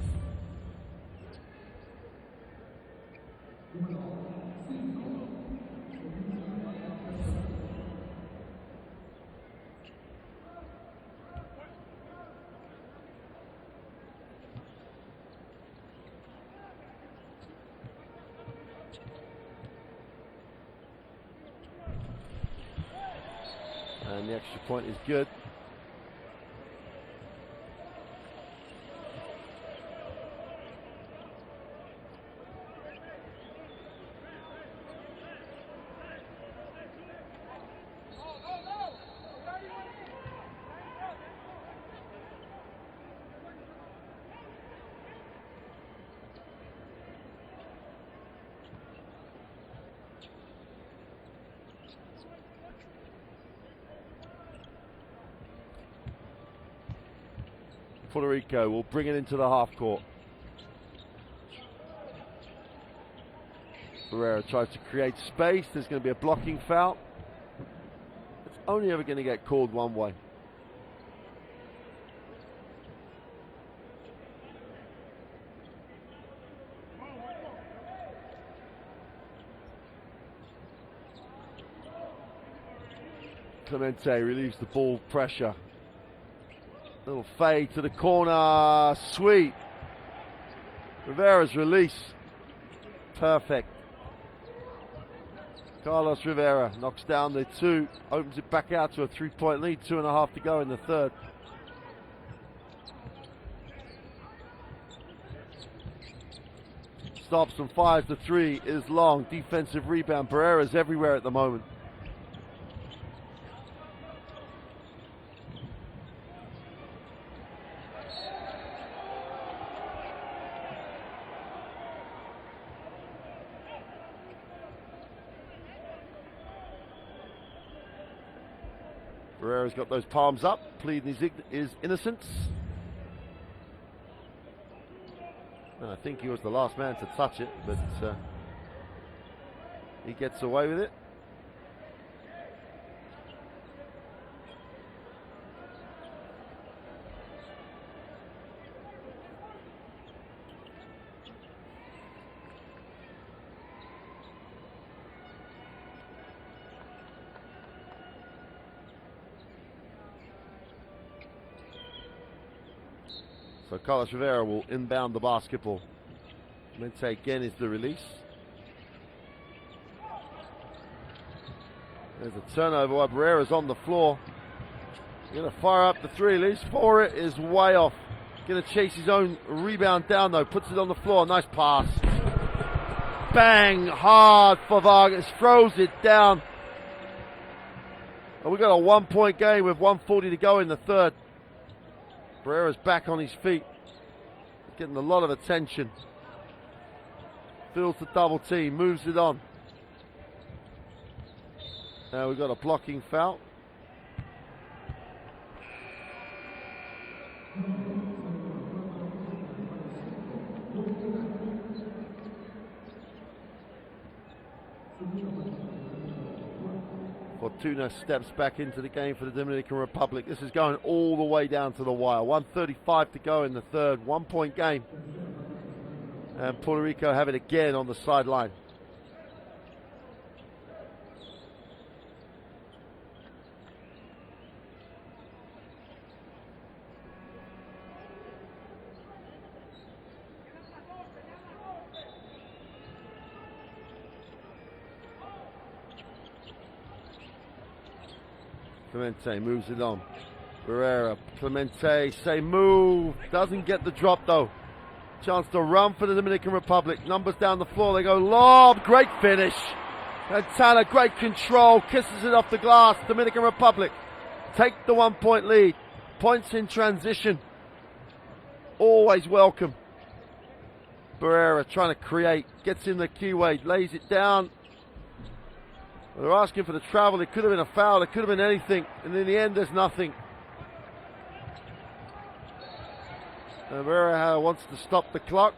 And the extra point is good. Puerto Rico will bring it into the half court. Ferreira tries to create space. There's going to be a blocking foul. It's only ever going to get called one way. Clemente relieves the ball pressure. Little fade to the corner, sweet. Rivera's release, perfect. Carlos Rivera knocks down the 2, opens it back out to a 3-point lead, 2.5 to go in the third. Stops from 5 to 3 is long, defensive rebound. Barrera's everywhere at the moment. Barrera's got those palms up, pleading his innocence. And I think he was the last man to touch it, but he gets away with it. So Carlos Rivera will inbound the basketball. Mente again is the release. There's a turnover while Barrera's on the floor. Going to fire up the 3, at least for it is way off. Going to chase his own rebound down though, puts it on the floor, nice pass. Bang, hard for Vargas, throws it down. And we've got a 1-point game with 1:40 to go in the third. Barrera's back on his feet, getting a lot of attention. Feels the double team, moves it on. Now we've got a blocking foul. Fortuna steps back into the game for the Dominican Republic. This is going all the way down to the wire. 1:35 to go in the third. 1-point game. And Puerto Rico have it again on the sideline. Clemente moves it on. Barrera, Clemente, say move. Doesn't get the drop though. Chance to run for the Dominican Republic. Numbers down the floor. They go lob. Great finish. Santana, great control. Kisses it off the glass. Dominican Republic take the 1 point lead. Points in transition. Always welcome. Barrera trying to create. Gets in the keyway. Lays it down. They're asking for the travel. It could have been a foul. It could have been anything. And in the end, there's nothing. Barrera wants to stop the clock.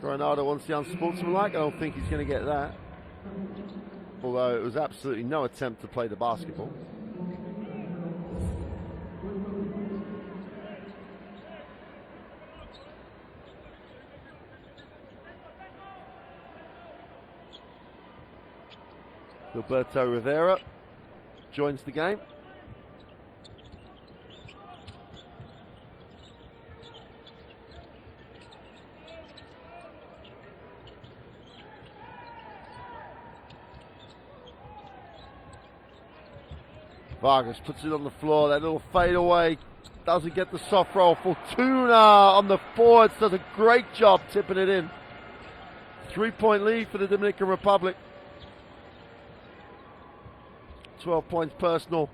Coronado wants the unsportsmanlike. I don't think he's going to get that. Although it was absolutely no attempt to play the basketball. Gilberto Rivera joins the game. Vargas puts it on the floor, that little fadeaway, doesn't get the soft roll. Fortuna on the boards, does a great job tipping it in. 3 point lead for the Dominican Republic. 12 points personal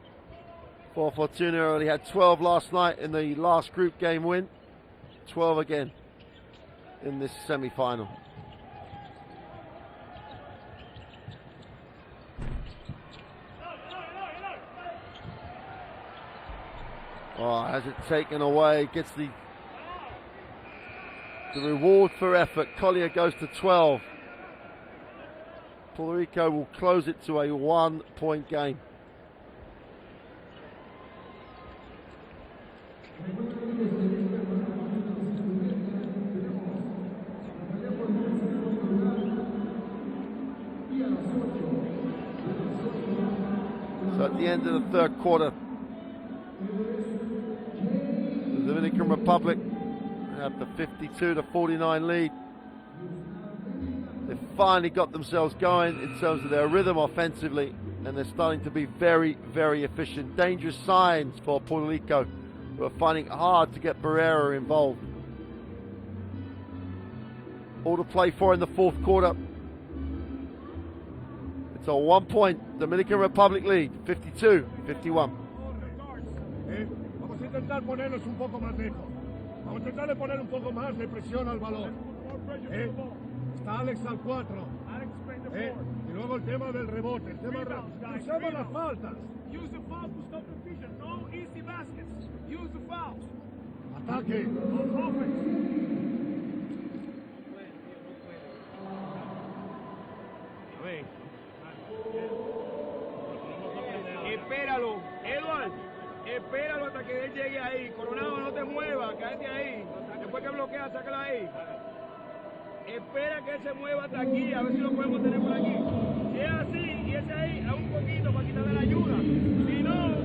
for Fortuna. He had 12 last night in the last group game win. 12 again in this semi-final. Oh, has it taken away, gets the reward for effort. Collier goes to 12. Puerto Rico will close it to a 1 point game. So at the end of the third quarter, the Dominican Republic have the 52-49 lead. They've finally got themselves going in terms of their rhythm offensively, and they're starting to be very, very efficient. Dangerous signs for Puerto Rico, who are finding it hard to get Barrera involved. All to play for in the fourth quarter. It's a 1 point Dominican Republic lead, 52-51. Vamos a intentar ponernos un poco más lejos. Vamos a intentarle poner un poco más de presión al balón. Está Alex al 4. Y luego el tema del rebote. El tema usemos las faltas. Use the foul to stop the vision. No easy baskets. Use the fouls. Ataque. Espéralo, Edward. Espéralo hasta que él llegue ahí. Coronado, no te muevas, quédate ahí. Después que bloquea, sácala ahí. Espera que él se mueva hasta aquí, a ver si lo podemos tener por aquí. Si es así, y ese ahí, a un poquito para quitarle la ayuda. Si no,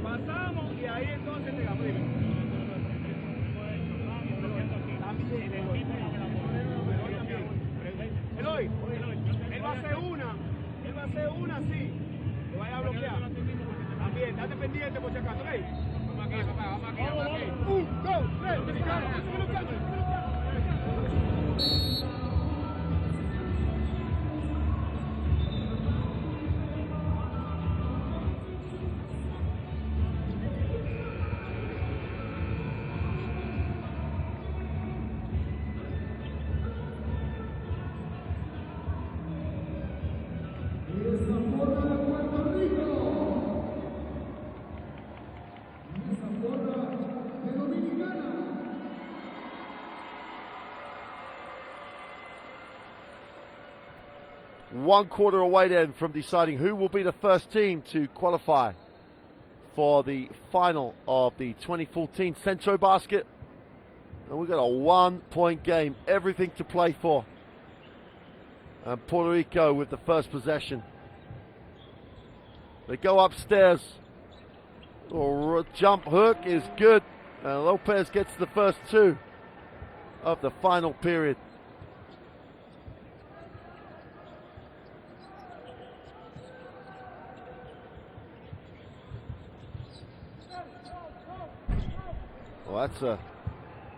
pasamos y ahí entonces te la Eloy, él va a hacer una así. Lo vaya a bloquear. También, date pendiente por si acaso, ¿ok? Vamos aquí, papá, vamos aquí. 1, 2, 3, One quarter away then from deciding who will be the first team to qualify for the final of the 2014 Centro Basket. And we've got a 1 point game, everything to play for. And Puerto Rico with the first possession. They go upstairs. Jump hook is good. And Lopez gets the first two. of the final period. Well,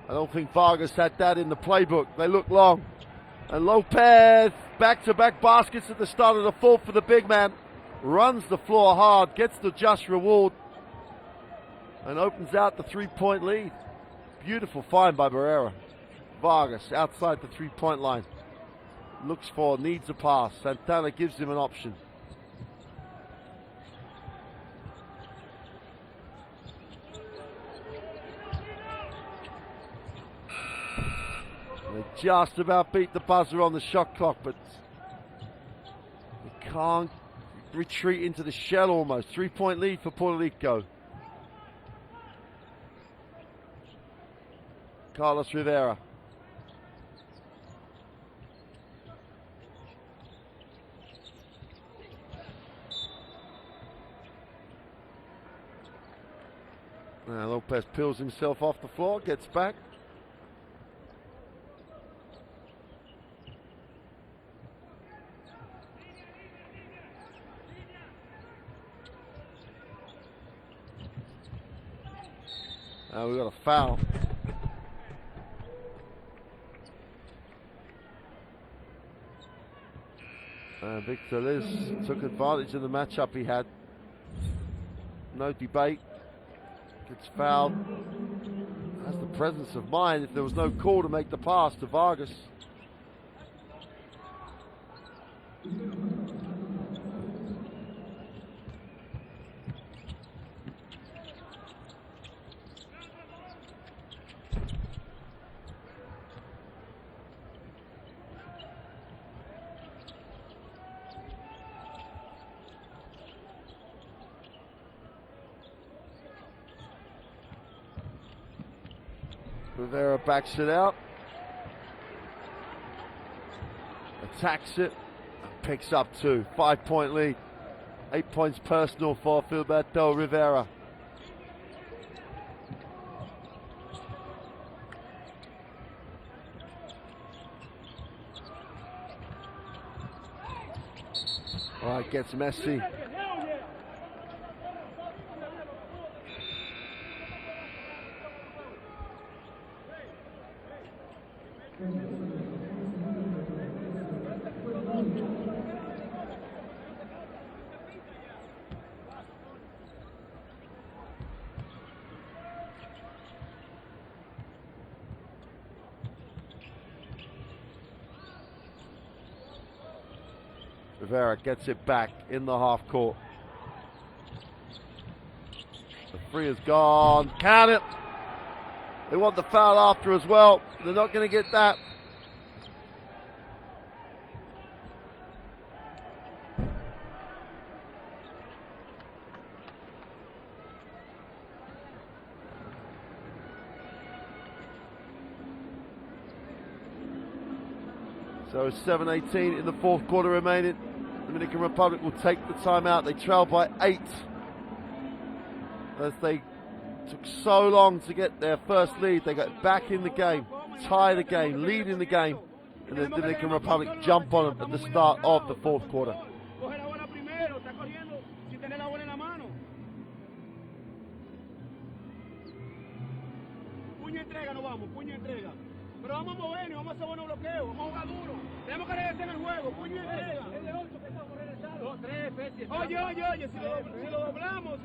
I don't think Vargas had that in the playbook. They look long. And Lopez, back-to-back baskets at the start of the fourth for the big man. Runs the floor hard, gets the just reward, and opens out the three-point lead. Beautiful find by Barrera. Vargas outside the three-point line. Needs a pass. Santana gives him an option. They just about beat the buzzer on the shot clock, but they can't retreat into the shell almost. 3-point lead for Puerto Rico. Carlos Rivera. Now Lopez peels himself off the floor, gets back. We got a foul. Victor Liz took advantage of the matchup he had. No debate. Gets fouled. Has the presence of mind if there was no call to make the pass to Vargas. Rivera backs it out, attacks it, and picks up 2. 5-point lead. 8 points personal for Filberto Rivera. All right, gets messy. Rivera gets it back in the half court. The three is gone. Count it. They want the foul after as well. They're not going to get that. So 7:18 in the fourth quarter remaining. Dominican Republic will take the timeout. They trail by 8 as they took so long to get their first lead. They got back in the game, tie the game, lead in the game, and the Dominican Republic jump on them at the start of the fourth quarter. Pero vamos a movernos, vamos a hacer buenos bloqueos, vamos a jugar duro. Tenemos que regresar en el juego, puño y entrega. Es de 8 que estamos regresando. 2, 3 especies. Oye, si lo doblamos,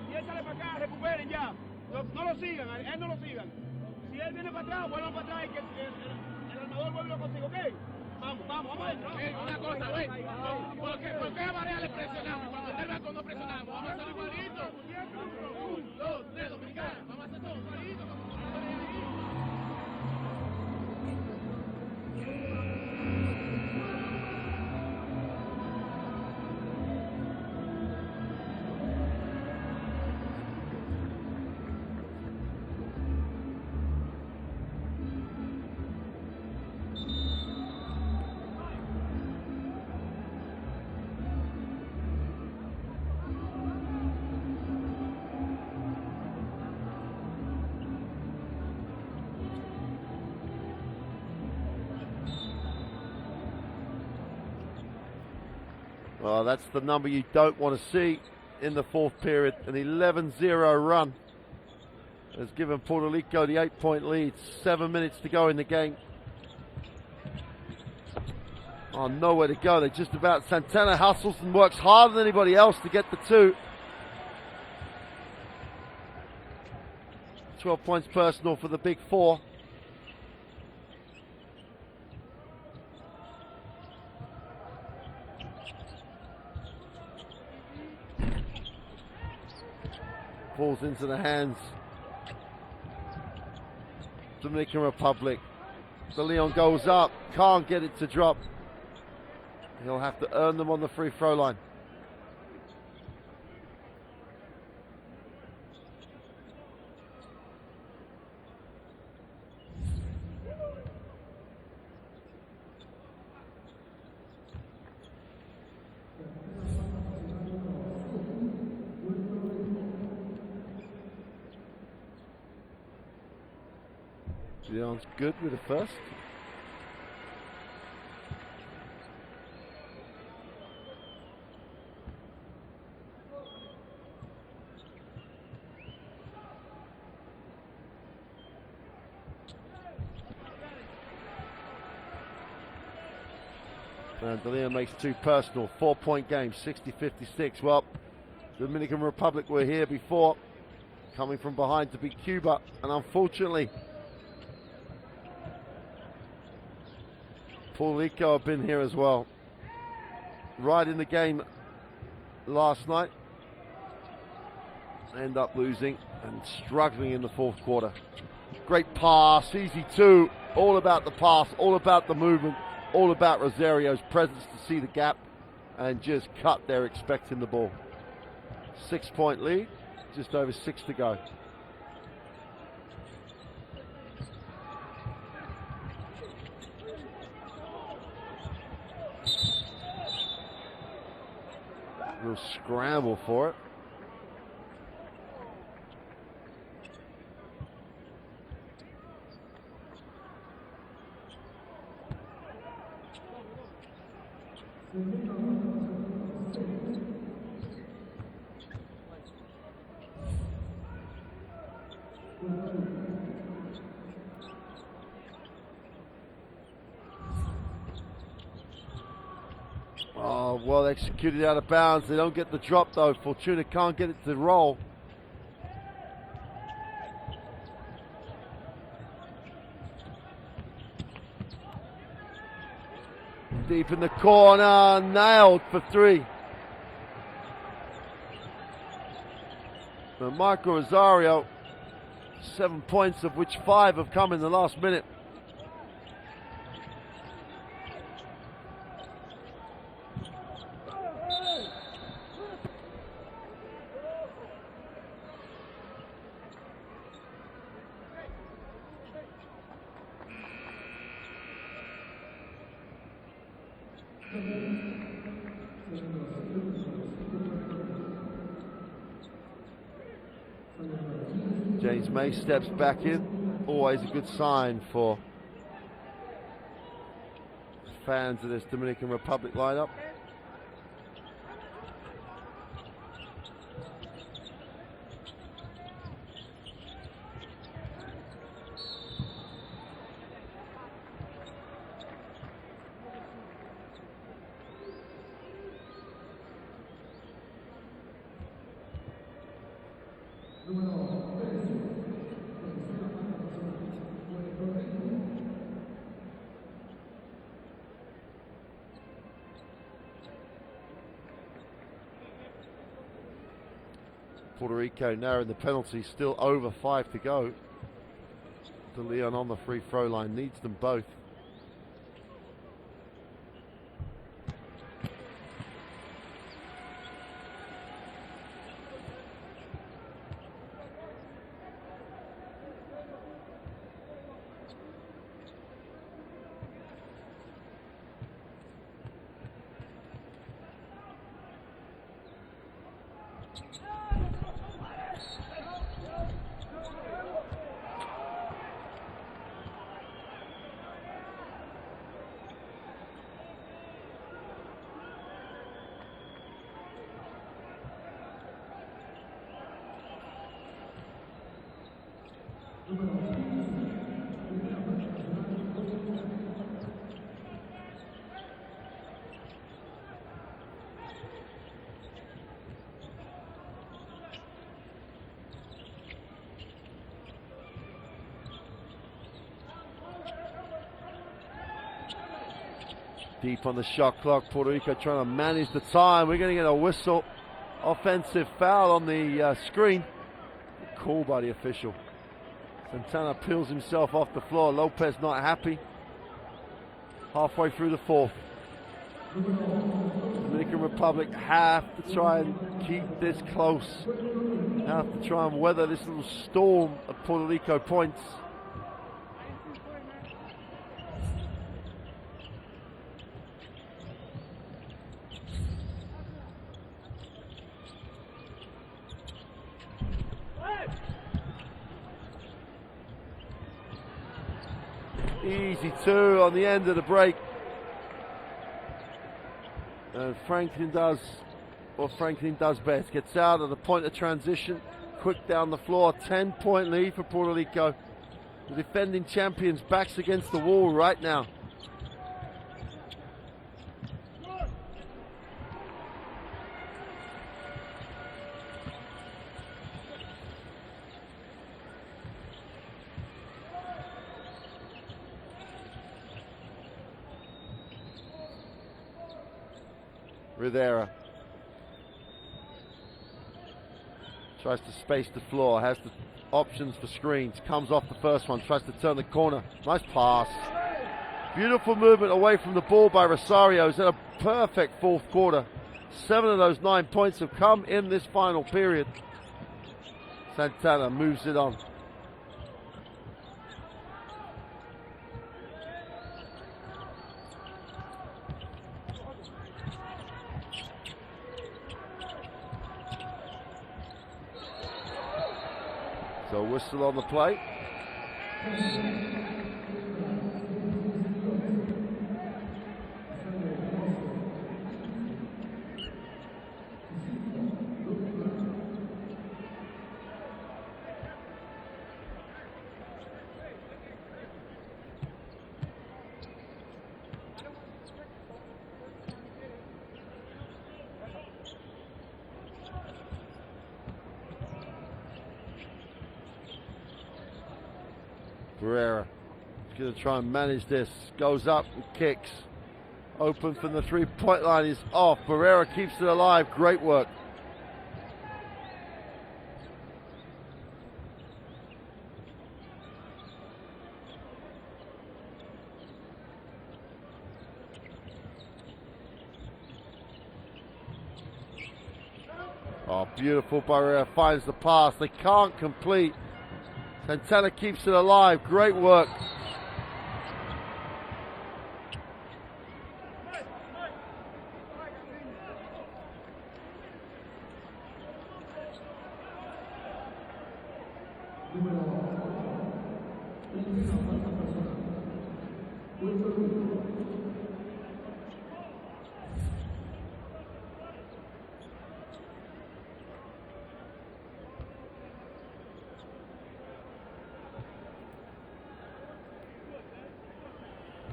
y échale para acá, recuperen ya. No lo sigan, él no lo sigan. Si él viene para atrás, vuelvan para atrás y que el armador vuelva contigo, ¿ok? Vamos adentro. Una cosa, güey. ¿Por qué a Varea le presionamos? Cuando el banco no presionamos, vamos a hacer igualito. 1, 2, 3, Dominicana, vamos a hacer todo igualito. Well, that's the number you don't want to see in the fourth period. An 11-0 run has given Puerto Rico the 8-point lead. 7 minutes to go in the game. Oh, nowhere to go. They're just about. Santana hustles and works harder than anybody else to get the two. 12 points personal for the big four. Falls into the hands. Dominican Republic. De Leon goes up. Can't get it to drop. He'll have to earn them on the free throw line. Leon's good with the first. And De Leon makes two personal. 4-point game, 60-56. Well, Dominican Republic were here before, coming from behind to beat Cuba, and unfortunately, Puerto Rico have been here as well. Right in the game last night. End up losing and struggling in the fourth quarter. Great pass, easy two. All about the pass, all about the movement, all about Rosario's presence to see the gap and just cut there expecting the ball. 6-point lead, just over 6 to go. Real scramble for it. Oh, well executed out of bounds. They don't get the drop though. Fortuna can't get it to roll. Deep in the corner, nailed for three. Now Marco Rosario, 7 points, of which 5 have come in the last minute. James May steps back in. Always a good sign for fans of this Dominican Republic lineup. Puerto Rico narrowing the penalty, still over 5 to go. De Leon on the free throw line, needs them both. Deep on the shot clock, Puerto Rico trying to manage the time. We're going to get a whistle. Offensive foul on the screen. Call by the official. Santana peels himself off the floor. Lopez not happy. Halfway through the fourth. Dominican Republic have to try and keep this close. Have to try and weather this little storm of Puerto Rico points. Easy two on the end of the break. And Franklin does what Franklin does best. Gets out at the point of transition. Quick down the floor. 10-point lead for Puerto Rico. The defending champions backs against the wall right now. Rivera tries to space the floor, has the options for screens, comes off the first one, tries to turn the corner. Nice pass. Beautiful movement away from the ball by Rosario. He's had a perfect fourth quarter. 7 of those 9 points have come in this final period. Santana moves it on. So whistle on the play. Barrera is going to try and manage this. Goes up and kicks. Open from the three-point line is off. Barrera keeps it alive. Great work. Oh, beautiful. Barrera finds the pass. They can't complete. Santana keeps it alive. Great work.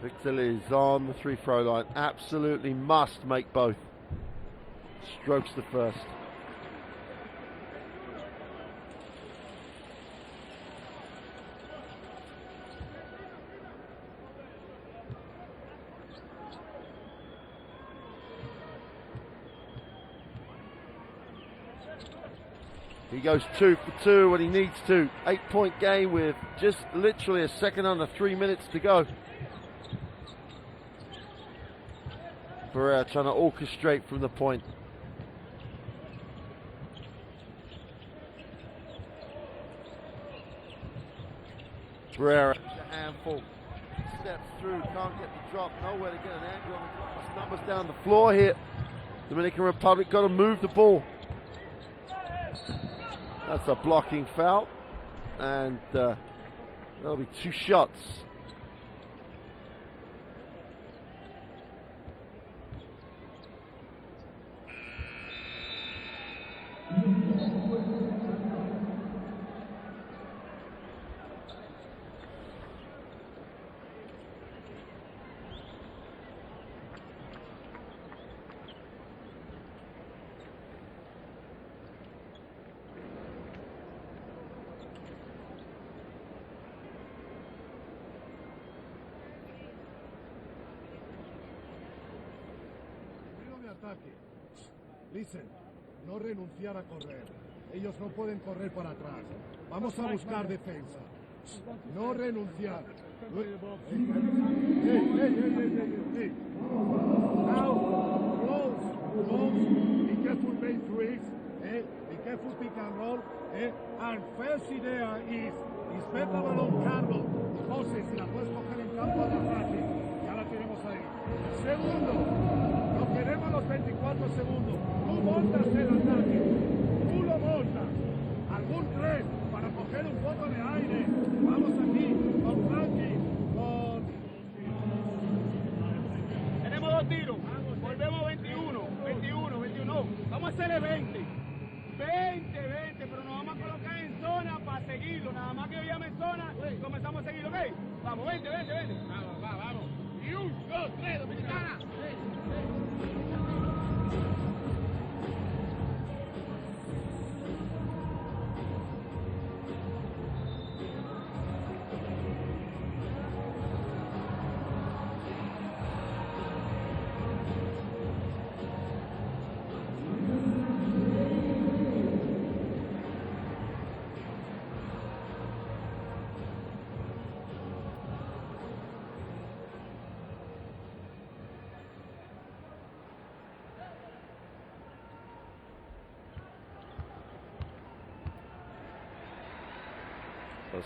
Victor is on the free-throw line. Absolutely must make both. Strokes the first. He goes 2 for 2 when he needs to. 8-point game with just literally a second under 3 minutes to go. Barrera trying to orchestrate from the point. Barrera, a handful. Steps through, can't get the drop, nowhere to get an angle on the drop. Numbers down the floor here. Dominican Republic got to move the ball. That's a blocking foul. And there'll be 2 shots. ataque. Listen, no renunciar a correr. Ellos no pueden correr para atrás. Vamos a buscar defensa. No renunciar. Hey. Now, close. Be careful main threes. Be careful pick and roll. And first idea is ver la balón, Carlos. José, si la puedes coger en campo de ataque. Ya la tenemos ahí. Segundo, nos queremos los 24 segundos. Tú montas el ataque. Tú lo montas. Algún tres para coger un poco de aire. Vamos aquí con Frankie, con... Tenemos 2 tiros. Volvemos 21. No, vamos a hacerle 20, pero nos vamos a colocar en zona para seguirlo. Nada más que yo llame en zona, comenzamos a seguirlo, ¿ok? Vamos, 20. Vamos. Y 1, 2, 3, Dominicana.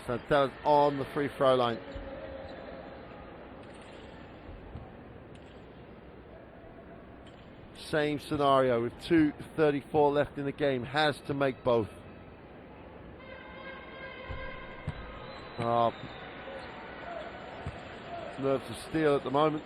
Santel's on the free throw line. Same scenario with 2:34 left in the game. Has to make both. Nerves of steel at the moment.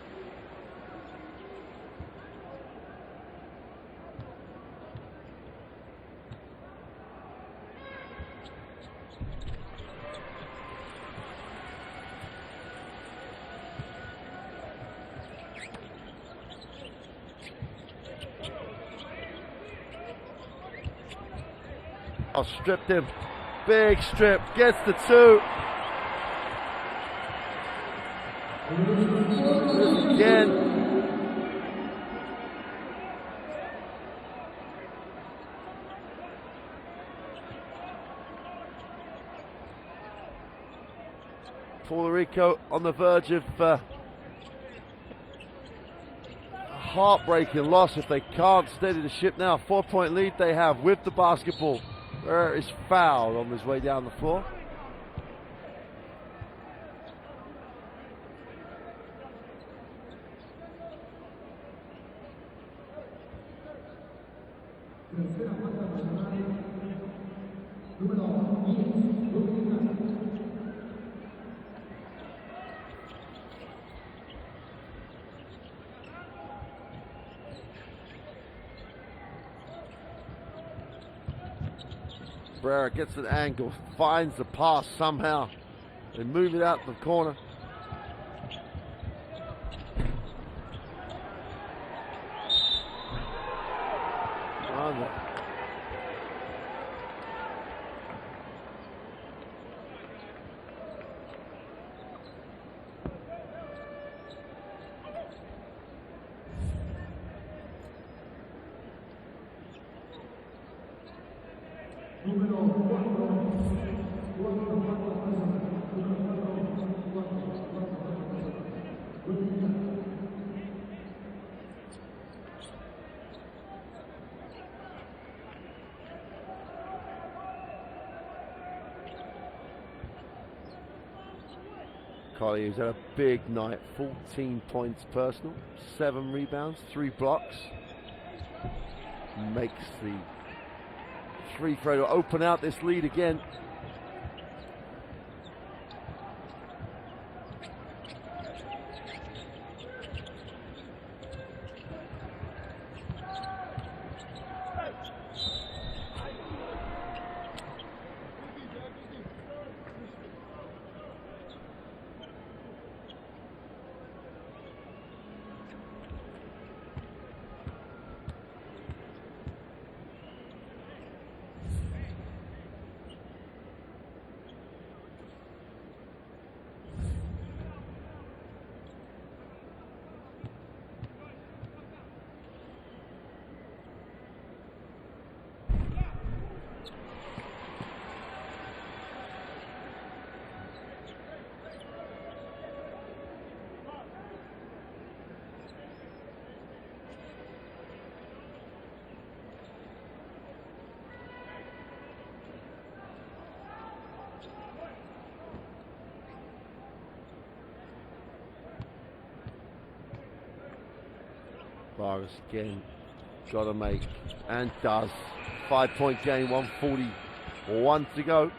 Stripped him. Big strip. Gets the 2. Again. Puerto Rico on the verge of a heartbreaking loss if they can't steady the ship now. 4-point lead they have with the basketball. There is fouled on his way down the floor. Brera gets an angle, finds the pass somehow. They move it out to the corner. Collie has had a big night, 14 points personal, 7 rebounds, 3 blocks. Makes the free throw to open out this lead again. Vargas again, got to make, and does. 5-point game, 1:41 to go.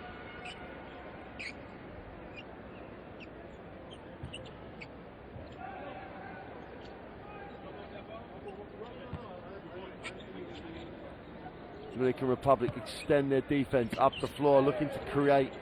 Dominican Republic extend their defense up the floor, looking to create.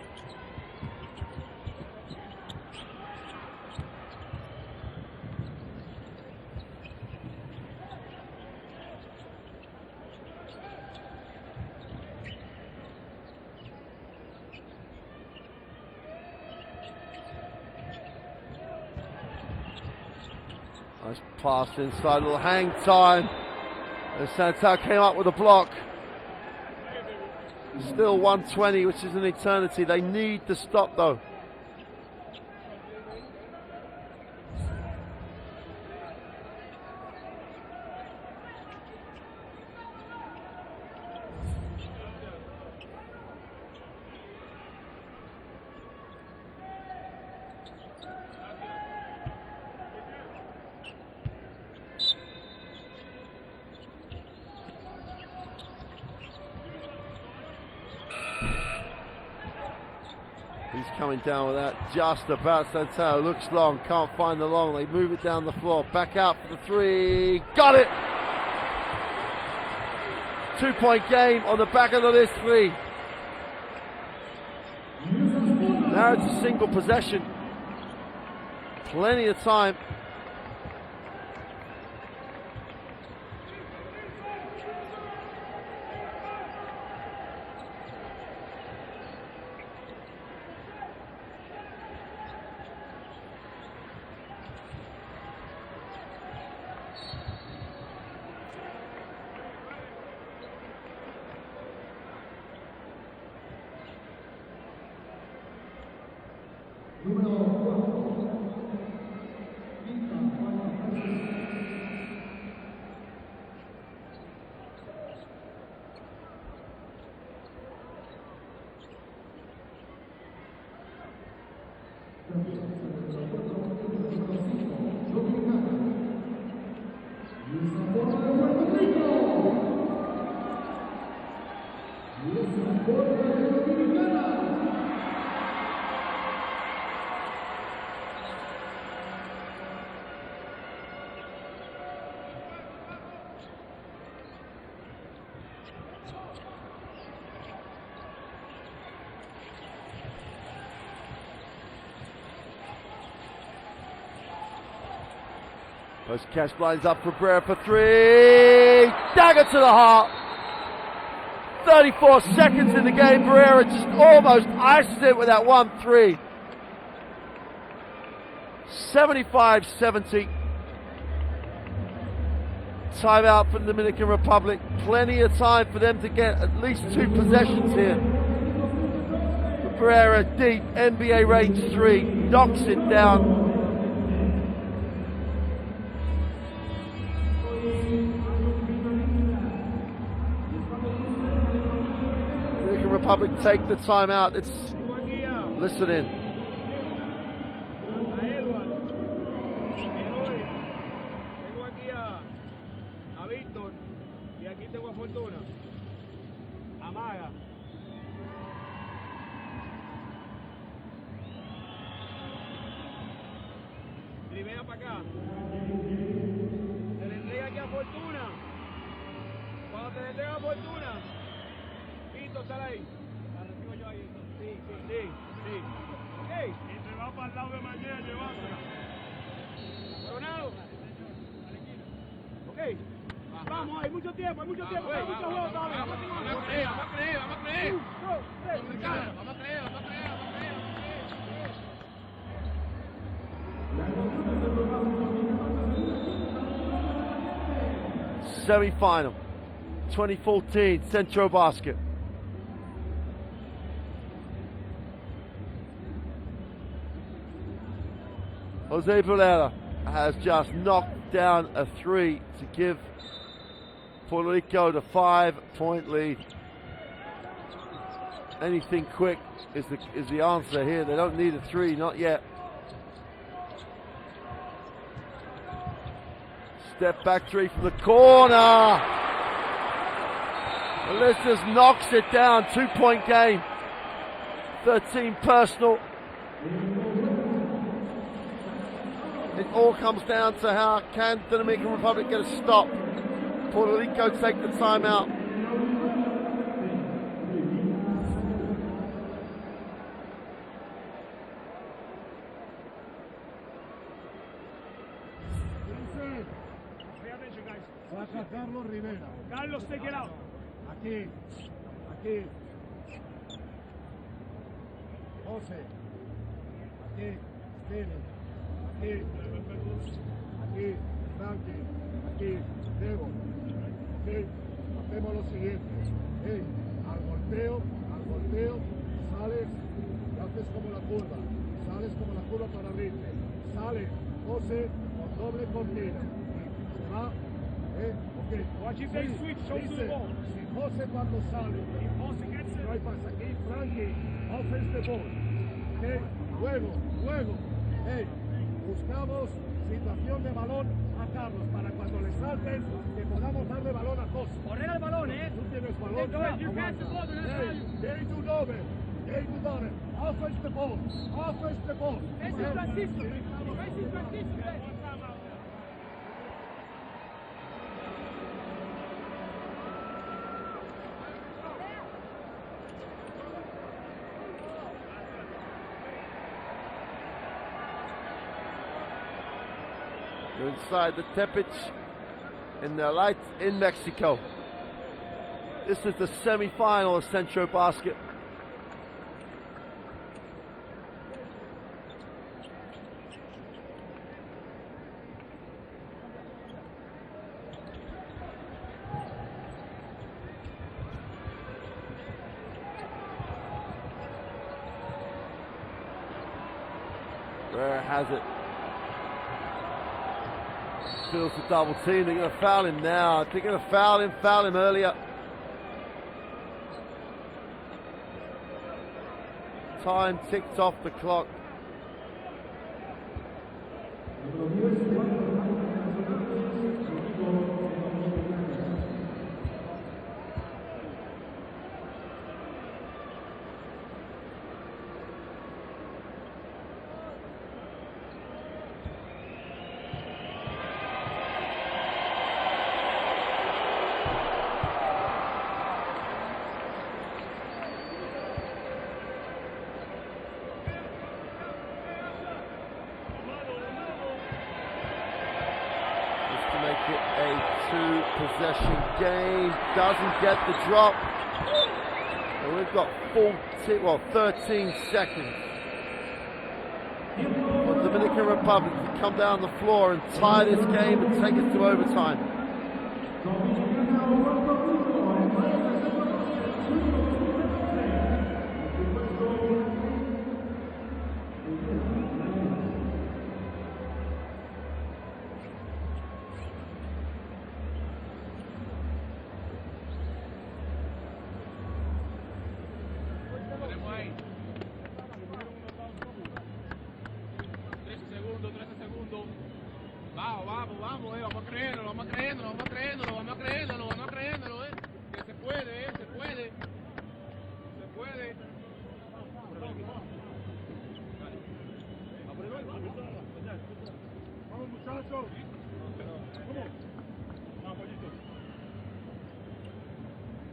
Nice pass inside, a little hang time. And Santel came up with a block. Still 120, which is an eternity. They need to stop though. He's coming down with that just about. Santana looks long, can't find the long. They move it down the floor, back out for the three. Got it! 2-point game on the back of the list three. Now it's a single possession. Plenty of time. Post catch lines up for Brera for three. Dagger to the heart. 34 seconds in the game. Brera just almost iced it with that 1-3. 75-70. Timeout for the Dominican Republic. Plenty of time for them to get at least 2 possessions here. Brera deep, NBA range 3. Knocks it down. Republic take the timeout. It's listen in. Tengo aquí a Víctor y aquí tengo a Fortuna. Amaga. Drivea para acá. Se le entrega aquí a Fortuna. Cuando te le entrega a Fortuna, Víctor, sale ahí. La recibo yo ahí. Sí. Ok. Y se va para el lado de mañana llevándolo. Coronado. Ok. Vamos, hay mucho tiempo, hay mucho juego todavía. Vamos a creer. Semi-final, 2014 Centro Basket. Jose Valera has just knocked down a 3 to give Puerto Rico the 5-point lead. Anything quick is the answer here. They don't need a 3, not yet. Step back three from the corner. Elizabeth knocks it down. 2-point game. 13 personal. It all comes down to how can the Dominican Republic get a stop. Puerto Rico take the timeout. Saca Carlos Rivera. Carlos, take it out. Aquí. Aquí. José. Aquí. Steven. Aquí. Aquí. Frankie. Aquí. Diego. Ok. Hacemos lo siguiente. Hey, al golpeo, sales y haces como la curva. Sales como la curva para abrirte. Sale José con doble cortina. Se va. Ok. Watch if they switch, show to the ball. Si José cuando sale, Jose gets it. no hay pasa aquí, Frankie, offense the ball. Okay. Luego, hey, buscamos situación de balón a Carlos para cuando le salten que podamos darle balón a José. Correr el balón, Tú tienes balón. Go ahead, you pass the ball, they're gonna tell you. Hey, you know it. Hey, you done it. Offense the ball. Ese es Francisco. Ese es Francisco. You're inside the Tepich in the light in Mexico. This is the semi-final of Centro Basket. Where has it? Feels the double team. They're going to foul him now. They're going to foul him earlier. Time ticked off the clock. Possession game, doesn't get the drop, and we've got 13 seconds for the Dominican Republic to come down the floor and tie this game and take it to overtime.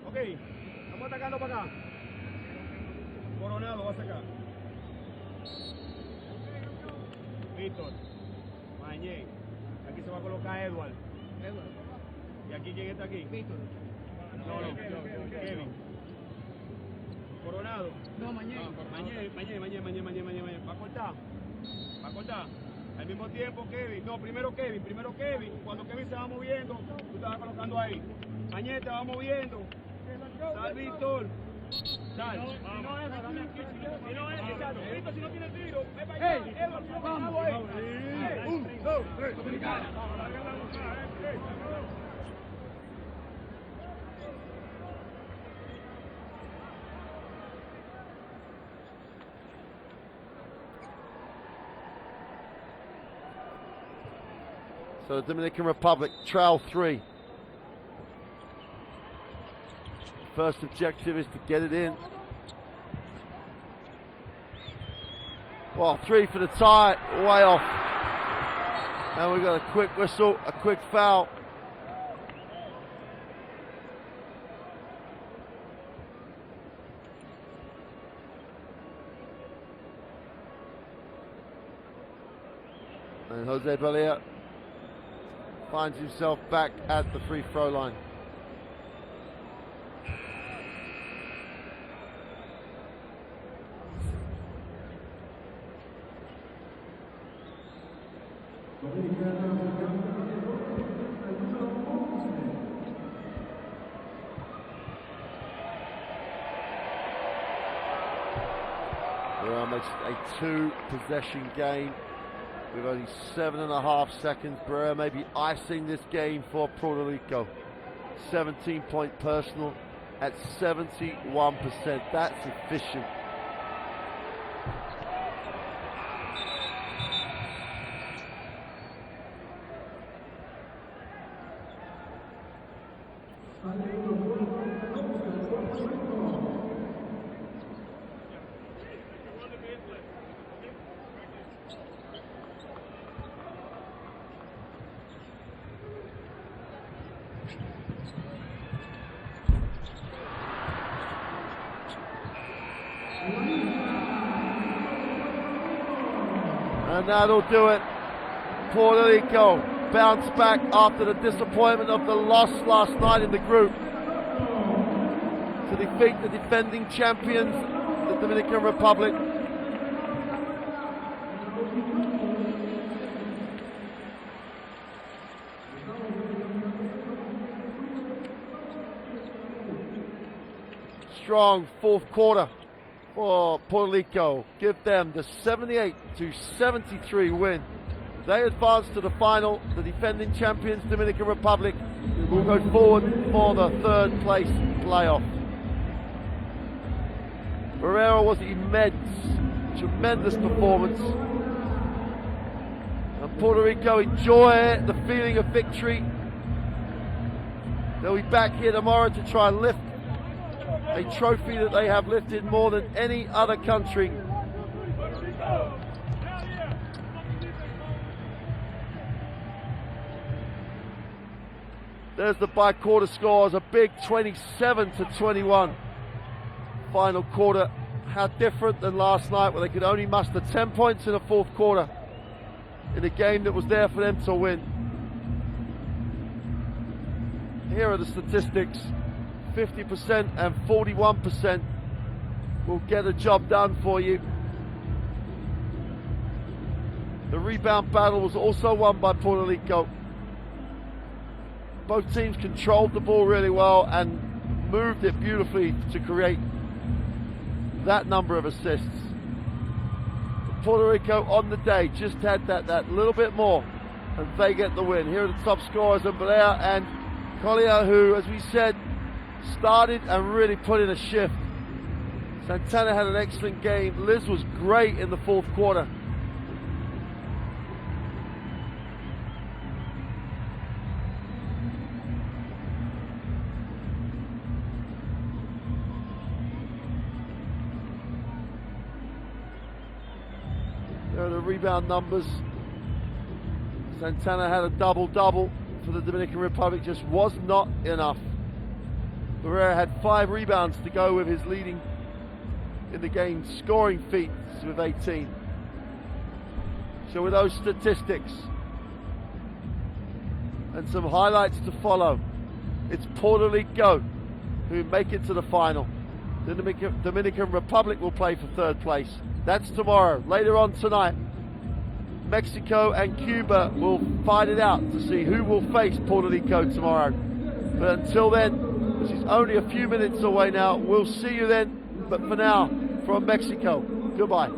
Ok, vamos atacando para acá. Coronado va a sacar. Víctor, Mañé. Aquí se va a colocar Edward. ¿Y aquí quién está aquí? Víctor. No, Kevin. Coronado. No, Mañé. Mañé. Va a cortar. Al mismo tiempo Kevin. No, primero Kevin. Cuando Kevin se va moviendo, tú te vas colocando ahí. Mañé te va moviendo. Sal, Víctor. Sal. Si no es, exacto. Víctor, si no tiene tiro, ve para allá. Vamos ahí. 1, 2, 3. So the Dominican Republic trail 3. First objective is to get it in. Well, 3 for the tie, way off. And we've got a quick whistle, a quick foul. And Jose Belair finds himself back at the free throw line. Well, makes it a 2-possession game with only 7.5 seconds. Barrera may be icing this game for Puerto Rico. 17-point personal at 71%. That's efficient. And that'll do it. Puerto Rico bounce back after the disappointment of the loss last night in the group to defeat the defending champions, the Dominican Republic. Strong fourth quarter for Puerto Rico. Give them the 78-73 win. They advance to the final. The defending champions, Dominican Republic, will go forward for the third place playoff. Barrera was immense, tremendous performance. And Puerto Rico enjoy the feeling of victory. They'll be back here tomorrow to try and lift a trophy that they have lifted more than any other country. There's the by-quarter scores, a big 27-21. Final quarter, how different than last night where they could only muster 10 points in the fourth quarter in a game that was there for them to win. Here are the statistics. 50% and 41% will get a job done for you. The rebound battle was also won by Puerto Rico. Both teams controlled the ball really well and moved it beautifully to create that number of assists. But Puerto Rico on the day just had that little bit more, and they get the win. Here are the top scorers, and Belair and Collier, who, as we said, started and really put in a shift. Santana had an excellent game. Liz was great in the fourth quarter. There are the rebound numbers. Santana had a double-double for the Dominican Republic, just was not enough. Barrera had 5 rebounds to go with his leading in the game scoring feats with 18. So with those statistics and some highlights to follow, it's Puerto Rico who make it to the final. The Dominican Republic will play for third place. That's tomorrow. Later on tonight, Mexico and Cuba will fight it out to see who will face Puerto Rico tomorrow. But until then, which is only a few minutes away now, we'll see you then. But for now, from Mexico, goodbye.